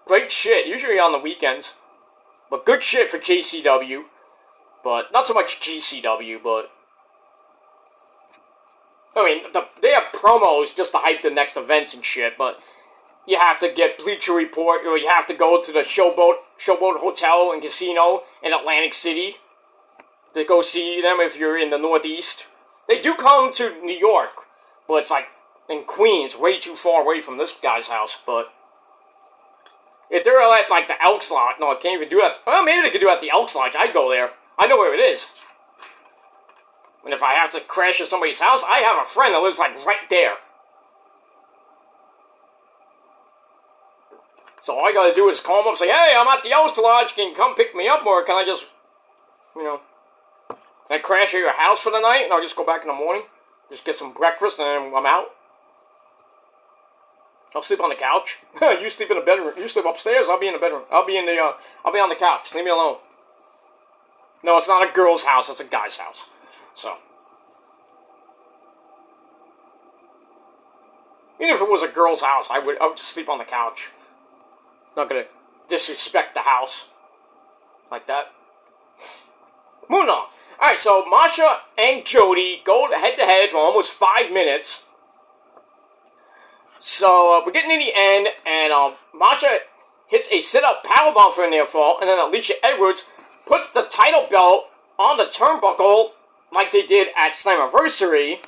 Great shit, usually on the weekends. But good shit for JCW. But not so much GCW, but I mean, they have promos just to hype the next events and shit, but you have to get Bleacher Report, or you have to go to the Showboat Hotel and Casino in Atlantic City to go see them if you're in the Northeast. They do come to New York, but it's like in Queens, way too far away from this guy's house, but if they're at like the Elks Lodge, no, I can't even do that. Well, maybe they could do it at the Elks Lodge. I'd go there. I know where it is. And if I have to crash at somebody's house, I have a friend that lives like right there. So all I gotta do is call him up and say, hey, I'm at the Elks Lodge, can you come pick me up, or can I just, can I crash at your house for the night, and I'll just go back in the morning, just get some breakfast, and then I'm out? I'll sleep on the couch. You sleep in the bedroom. You sleep upstairs, I'll be in the bedroom. I'll be on the couch. Leave me alone. No, it's not a girl's house, it's a guy's house. So, even if it was a girl's house, I would just sleep on the couch. Not gonna disrespect the house like that. Moving on. Alright, so Masha and Jody go head-to-head for almost 5 minutes. So, we're getting in the end, and Masha hits a sit-up powerbomb for a near fall, and then Alicia Edwards puts the title belt on the turnbuckle like they did at Slammiversary.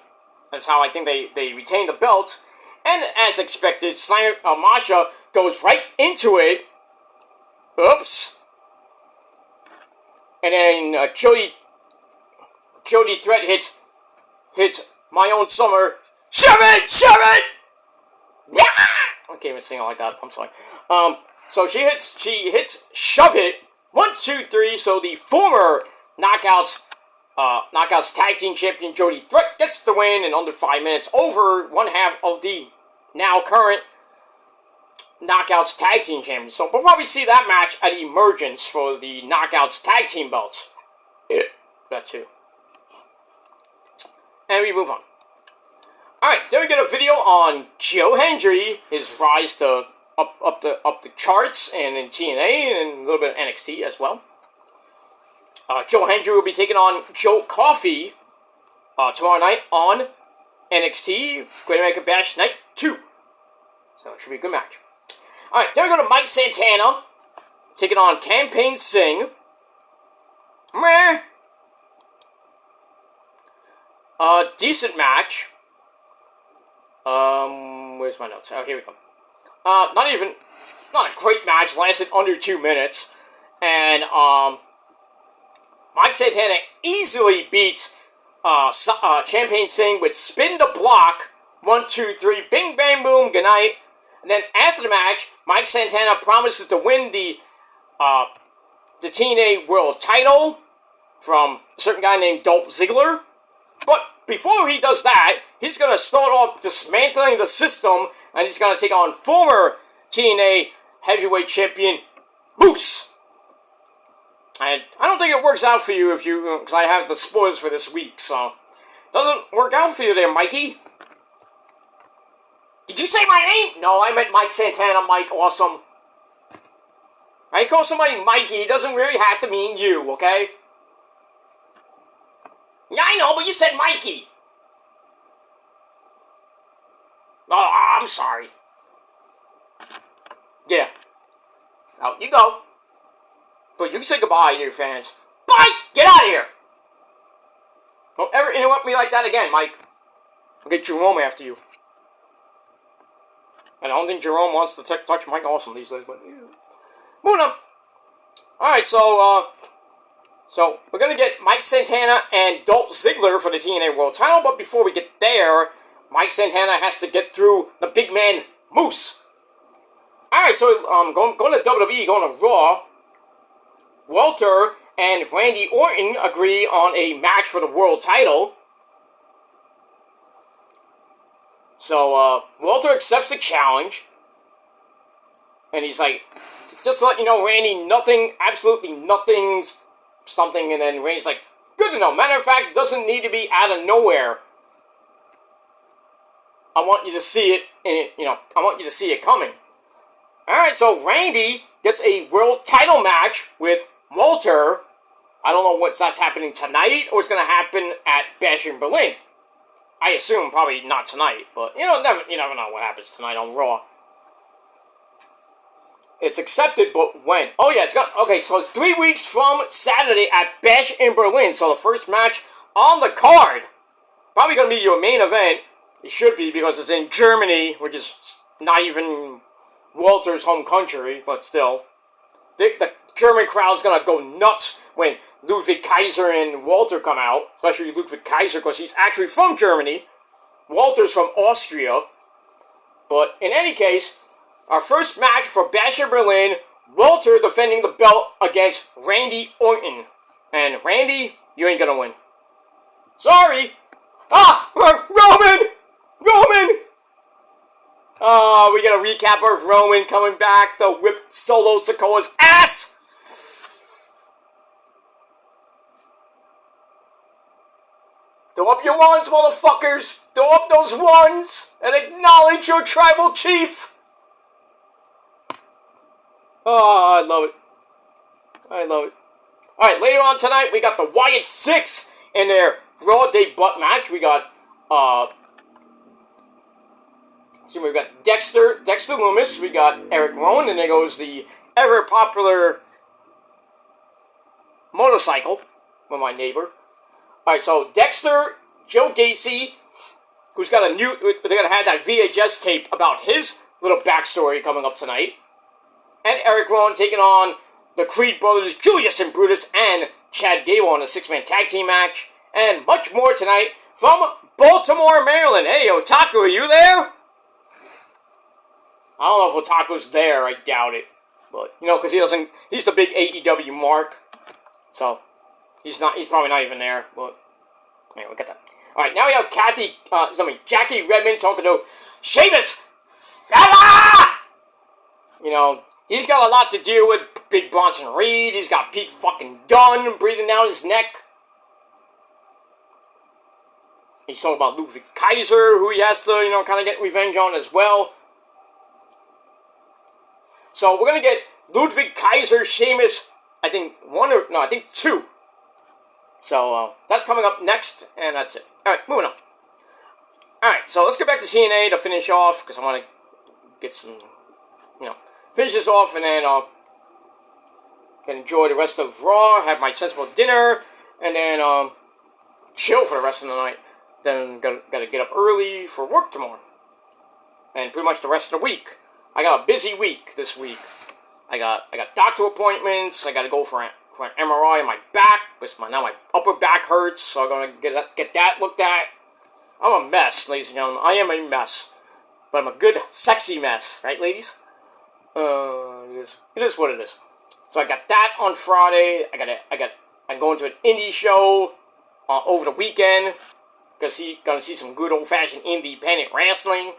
That's how I think they retained the belt. And as expected, Masha goes right into it. Oops. And then Jody Threat hits My Own Summer. Shove it! Shove it! even saying it like that. I'm sorry. So she hits Shove It. 1, 2, 3. So the former Knockouts Tag Team Champion Jody Threat gets the win in under 5 minutes over one half of the now current Knockouts Tag Team Champion. So we'll probably see that match at Emergence for the Knockouts Tag Team belts. That too. And we move on. Alright, then we get a video on Joe Hendry, his rise to up the charts and in TNA and a little bit of NXT as well. Joe Hendry will be taking on Joe Coffey tomorrow night on NXT Great American Bash Night 2. So it should be a good match. Alright, then we go to Mike Santana taking on Campaign Singh. Meh. Decent match. Where's my notes? Oh, here we go. Not a great match. Lasted under 2 minutes. And, Mike Santana easily beats, Champagne Singh with spin the block. 1, 2, 3, bing, bang, boom, good night. And then after the match, Mike Santana promises to win the TNA World title from a certain guy named Dolph Ziggler. But before he does that, he's going to start off dismantling the system, and he's going to take on former TNA Heavyweight Champion Moose. And I don't think it works out for you because I have the spoilers for this week, so it doesn't work out for you there, Mikey. Did you say my name? No, I meant Mike Santana, Mike Awesome. I call somebody Mikey, it doesn't really have to mean you, okay? Yeah, I know, but you said Mikey. Oh, I'm sorry. Yeah. Out you go. But you can say goodbye to your fans. Bye! Get out of here! Don't ever interrupt me like that again, Mike. I'll get Jerome after you. And I don't think Jerome wants to touch Mike Awesome these days, but yeah. Moving on. Alright, so we're going to get Mike Santana and Dolph Ziggler for the TNA World title, but before we get there, Mike Santana has to get through the big man, Moose. Alright, so going to WWE, going to Raw, Walter and Randy Orton agree on a match for the world title. So, Walter accepts the challenge, and he's like, just to let you know, Randy, nothing, absolutely nothing's something, and then Randy's like, good to know. Matter of fact, it doesn't need to be out of nowhere. I want you to see it, and I want you to see it coming. Alright, so Randy gets a world title match with Walter. I don't know that's happening tonight, or it's going to happen at Bash in Berlin. I assume probably not tonight, but you never know what happens tonight on Raw. It's accepted, but when? Oh yeah, okay, so it's 3 weeks from Saturday at Bash in Berlin. So the first match on the card, probably going to be your main event. It should be, because it's in Germany, which is not even Walter's home country, but still. The German crowd's going to go nuts when Ludwig Kaiser and Walter come out. Especially Ludwig Kaiser, because he's actually from Germany. Walter's from Austria. But in any case, our first match for Bash in Berlin, Walter defending the belt against Randy Orton. And Randy, you ain't going to win. Sorry. Roman! We get a recap of Roman coming back to whip Solo Sikoa's ass! Throw up your ones, motherfuckers! Throw up those ones! And acknowledge your tribal chief! Oh, I love it. Alright, later on tonight, we got the Wyatt Six in their Raw debut match. We got, we got Dexter Lumis, we got Eric Rowan, and there goes the ever-popular motorcycle with my neighbor. Alright, so Dexter, Joe Gacy, who's got they're gonna have that VHS tape about his little backstory coming up tonight. And Eric Rowan taking on the Creed brothers, Julius and Brutus, and Chad Gable in a 6-man tag team match. And much more tonight from Baltimore, Maryland. Hey, Otaku, are you there? I don't know if Otaku's there. I doubt it. But, because he's the big AEW mark. So, he's probably not even there. But, anyway, we got that. Alright, now we have Jackie Redmond talking to Sheamus. Fella! He's got a lot to deal with. Big Bronson Reed. He's got Pete fucking Dunne breathing down his neck. He's talking about Ludwig Kaiser, who he has to, kind of get revenge on as well. So we're going to get Ludwig Kaiser, Sheamus, I think two. So that's coming up next, and that's it. Alright, moving on. Alright, so let's get back to TNA to finish off, because I want to get some, finish this off, and then can enjoy the rest of Raw, have my sensible dinner, and then chill for the rest of the night. Then gotta get up early for work tomorrow. And pretty much the rest of the week. I got a busy week this week. I got doctor appointments. I gotta go for an MRI on my back. Now my upper back hurts, so I'm gonna get that looked at. I'm a mess, ladies and gentlemen. I am a mess. But I'm a good, sexy mess. Right, ladies? It is what it is. So I got that on Friday. I'm going to an indie show over the weekend. Gonna see some good old-fashioned independent wrestling.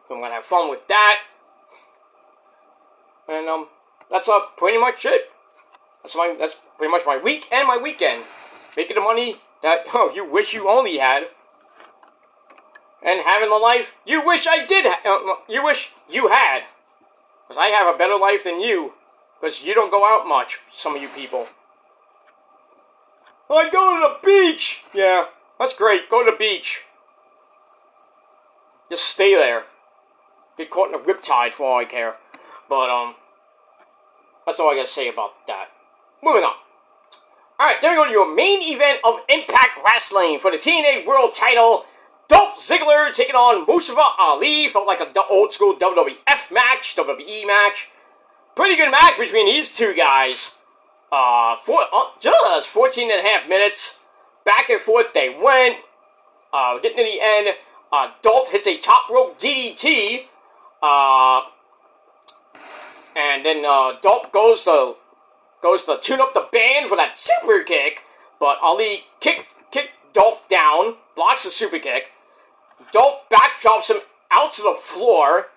So I'm gonna have fun with that. And that's pretty much it. That's pretty much my week and my weekend. Making the money that you wish you only had. And having the life you wish I did you wish you had. Because I have a better life than you. Because you don't go out much, some of you people. Well, I go to the beach! Yeah, that's great. Go to the beach. Just stay there. Get caught in a riptide for all I care. But, that's all I gotta say about that. Moving on. Alright, then we go to your main event of Impact Wrestling for the TNA World Title. Dolph Ziggler taking on Mustafa Ali. Felt like an old school WWF match, WWE match. Pretty good match between these two guys. Just 14 and a half minutes. Back and forth they went. Getting to the end. Dolph hits a top rope DDT. And then Dolph goes to tune up the band for that super kick. But Ali kicked Dolph down. Blocks the super kick. Dolph backdrops him out to the floor.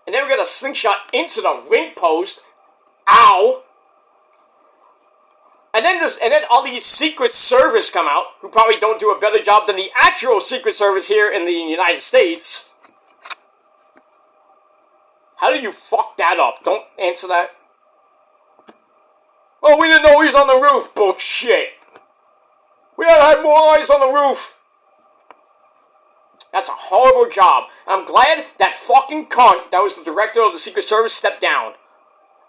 And then we get a slingshot into the ring post. Ow. And then all these Secret Service come out, who probably don't do a better job than the actual Secret Service here in the United States. How did you fuck that up? Don't answer that. Oh, we didn't know he was on the roof. Bullshit. We had to have more eyes on the roof. That's a horrible job. I'm glad that fucking cunt that was the director of the Secret Service stepped down.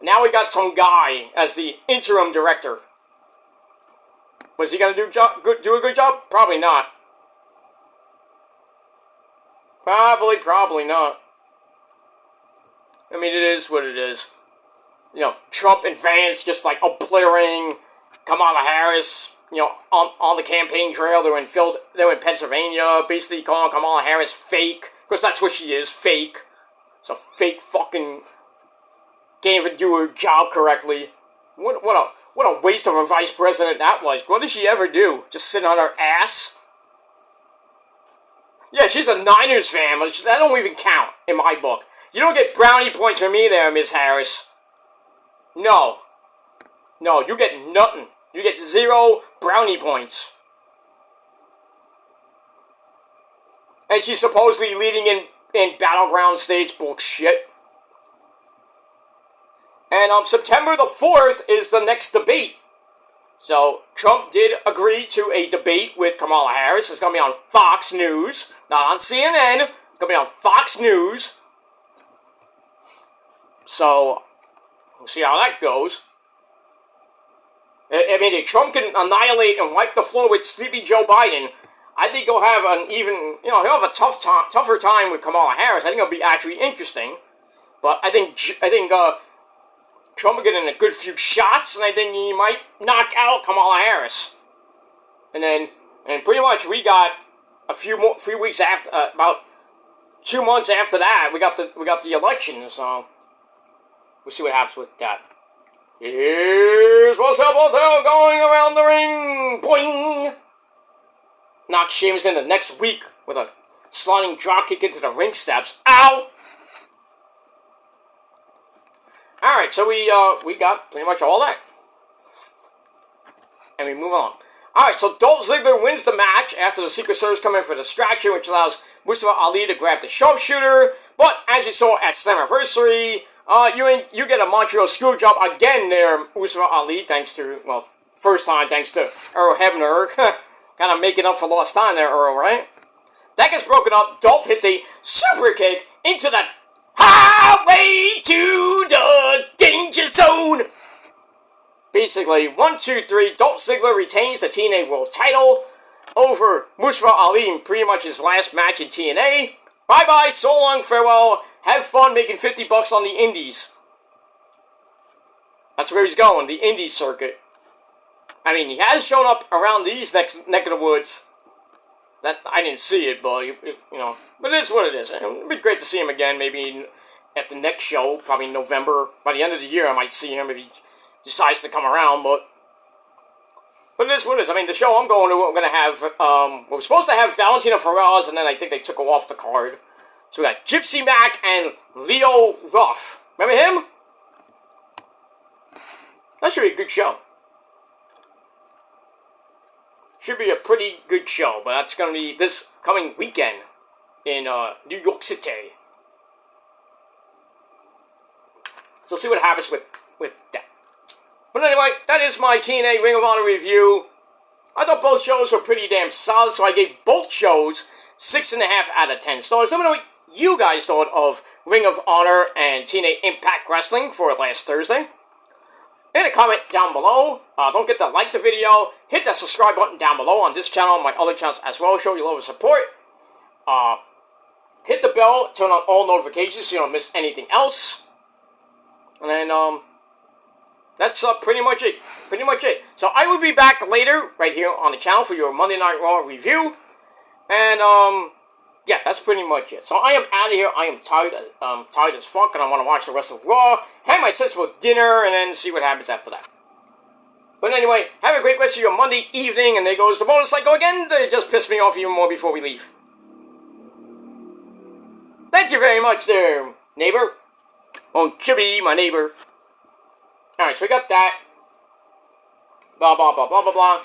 Now we got some guy as the interim director. Was he gonna do a good job? Probably not. Probably not. I mean, it is what it is. Trump and Vance just like obliterating Kamala Harris. On the campaign trail, they were in Pennsylvania, basically calling Kamala Harris fake, because that's what she is, fake. It's a fake fucking, can't even do her job correctly. What a waste of a vice president that was. What did she ever do? Just sit on her ass? Yeah, she's a Niners fan, but that don't even count in my book. You don't get brownie points from me there, Miss Harris. No, you get nothing. You get 0 brownie points. And she's supposedly leading in Battleground States. Bullshit. And September the 4th is the next debate. So, Trump did agree to a debate with Kamala Harris. It's going to be on Fox News. Not on CNN. It's going to be on Fox News. So, we'll see how that goes. I mean, if Trump can annihilate and wipe the floor with Sleepy Joe Biden, I think he'll have he'll have a tougher time with Kamala Harris. I think it'll be actually interesting. But I think Trump will get in a good few shots, and I think he might knock out Kamala Harris. And pretty much we got a few weeks after, about 2 months after that, we got the election, so we'll see what happens with that. Here's Marcel Barthel going around the ring. Boing! Knocks Sheamus in the next week with a sliding dropkick into the ring steps. Ow! Alright, so we got pretty much all that. And we move on. Alright, so Dolph Ziggler wins the match after the Secret Service come in for a distraction, which allows Mustafa Ali to grab the sharpshooter. But, as we saw at Slammiversary, you get a Montreal Screwjob again there, Mustafa Ali, thanks to, well, first time thanks to Earl Hebner. Kind of making up for lost time there, Earl, right? That gets broken up. Dolph hits a super kick into the highway to the danger zone. Basically, 1, 2, 3, Dolph Ziggler retains the TNA World title over Mustafa Ali in pretty much his last match in TNA. Bye-bye, so long, farewell. Have fun making $50 on the indies. That's where he's going, the indie circuit. I mean, he has shown up around these neck of the woods. That I didn't see it, but, you know, but it's what it is. It'd be great to see him again, maybe at the next show, probably in November. By the end of the year, I might see him if he decides to come around, but it is what it is. I mean, the show I'm going to, we're going to have, we're supposed to have Valentina Feroz, and then I think they took her off the card. So we got Gypsy Mac and Leo Ruff. Remember him? That should be a good show. Should be a pretty good show, but that's going to be this coming weekend in New York City. So see what happens with that. But anyway, that is my TNA Ring of Honor review. I thought both shows were pretty damn solid, so I gave both shows 6.5 out of 10 stars. Let me know what you guys thought of Ring of Honor and TNA Impact Wrestling for last Thursday. In a comment down below. Don't forget to like the video. Hit that subscribe button down below on this channel and my other channels as well. Show your love and support. Hit the bell. Turn on all notifications so you don't miss anything else. And then, that's pretty much it. Pretty much it. So I will be back later right here on the channel for your Monday Night Raw review. And, yeah, that's pretty much it. So I am out of here. I am tired as fuck, and I want to watch the rest of Raw, have my sensible dinner, and then see what happens after that. But anyway, have a great rest of your Monday evening, and there goes the motorcycle again. They just pissed me off even more before we leave. Thank you very much there, neighbor. Oh, Chippy, my neighbor. Alright, so we got that. Blah, blah, blah, blah, blah, blah.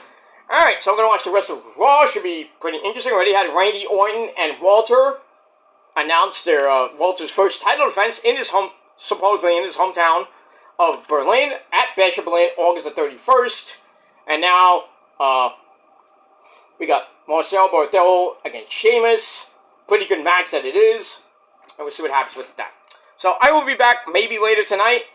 Alright, so I'm going to watch the rest of Raw. Should be pretty interesting. Already had Randy Orton and Walter announce their, Walter's first title defense in his supposedly in his hometown of Berlin, at Bash of Berlin, August the 31st. And now, we got Marcel Barthel against Sheamus. Pretty good match that it is. And we'll see what happens with that. So I will be back maybe later tonight,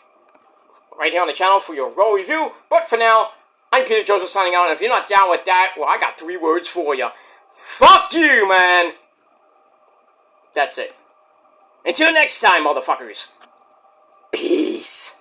right here on the channel for your Raw review. But for now, I'm Peter Joseph signing out. And if you're not down with that, well, I got 3 words for you. Fuck you, man. That's it. Until next time, motherfuckers. Peace.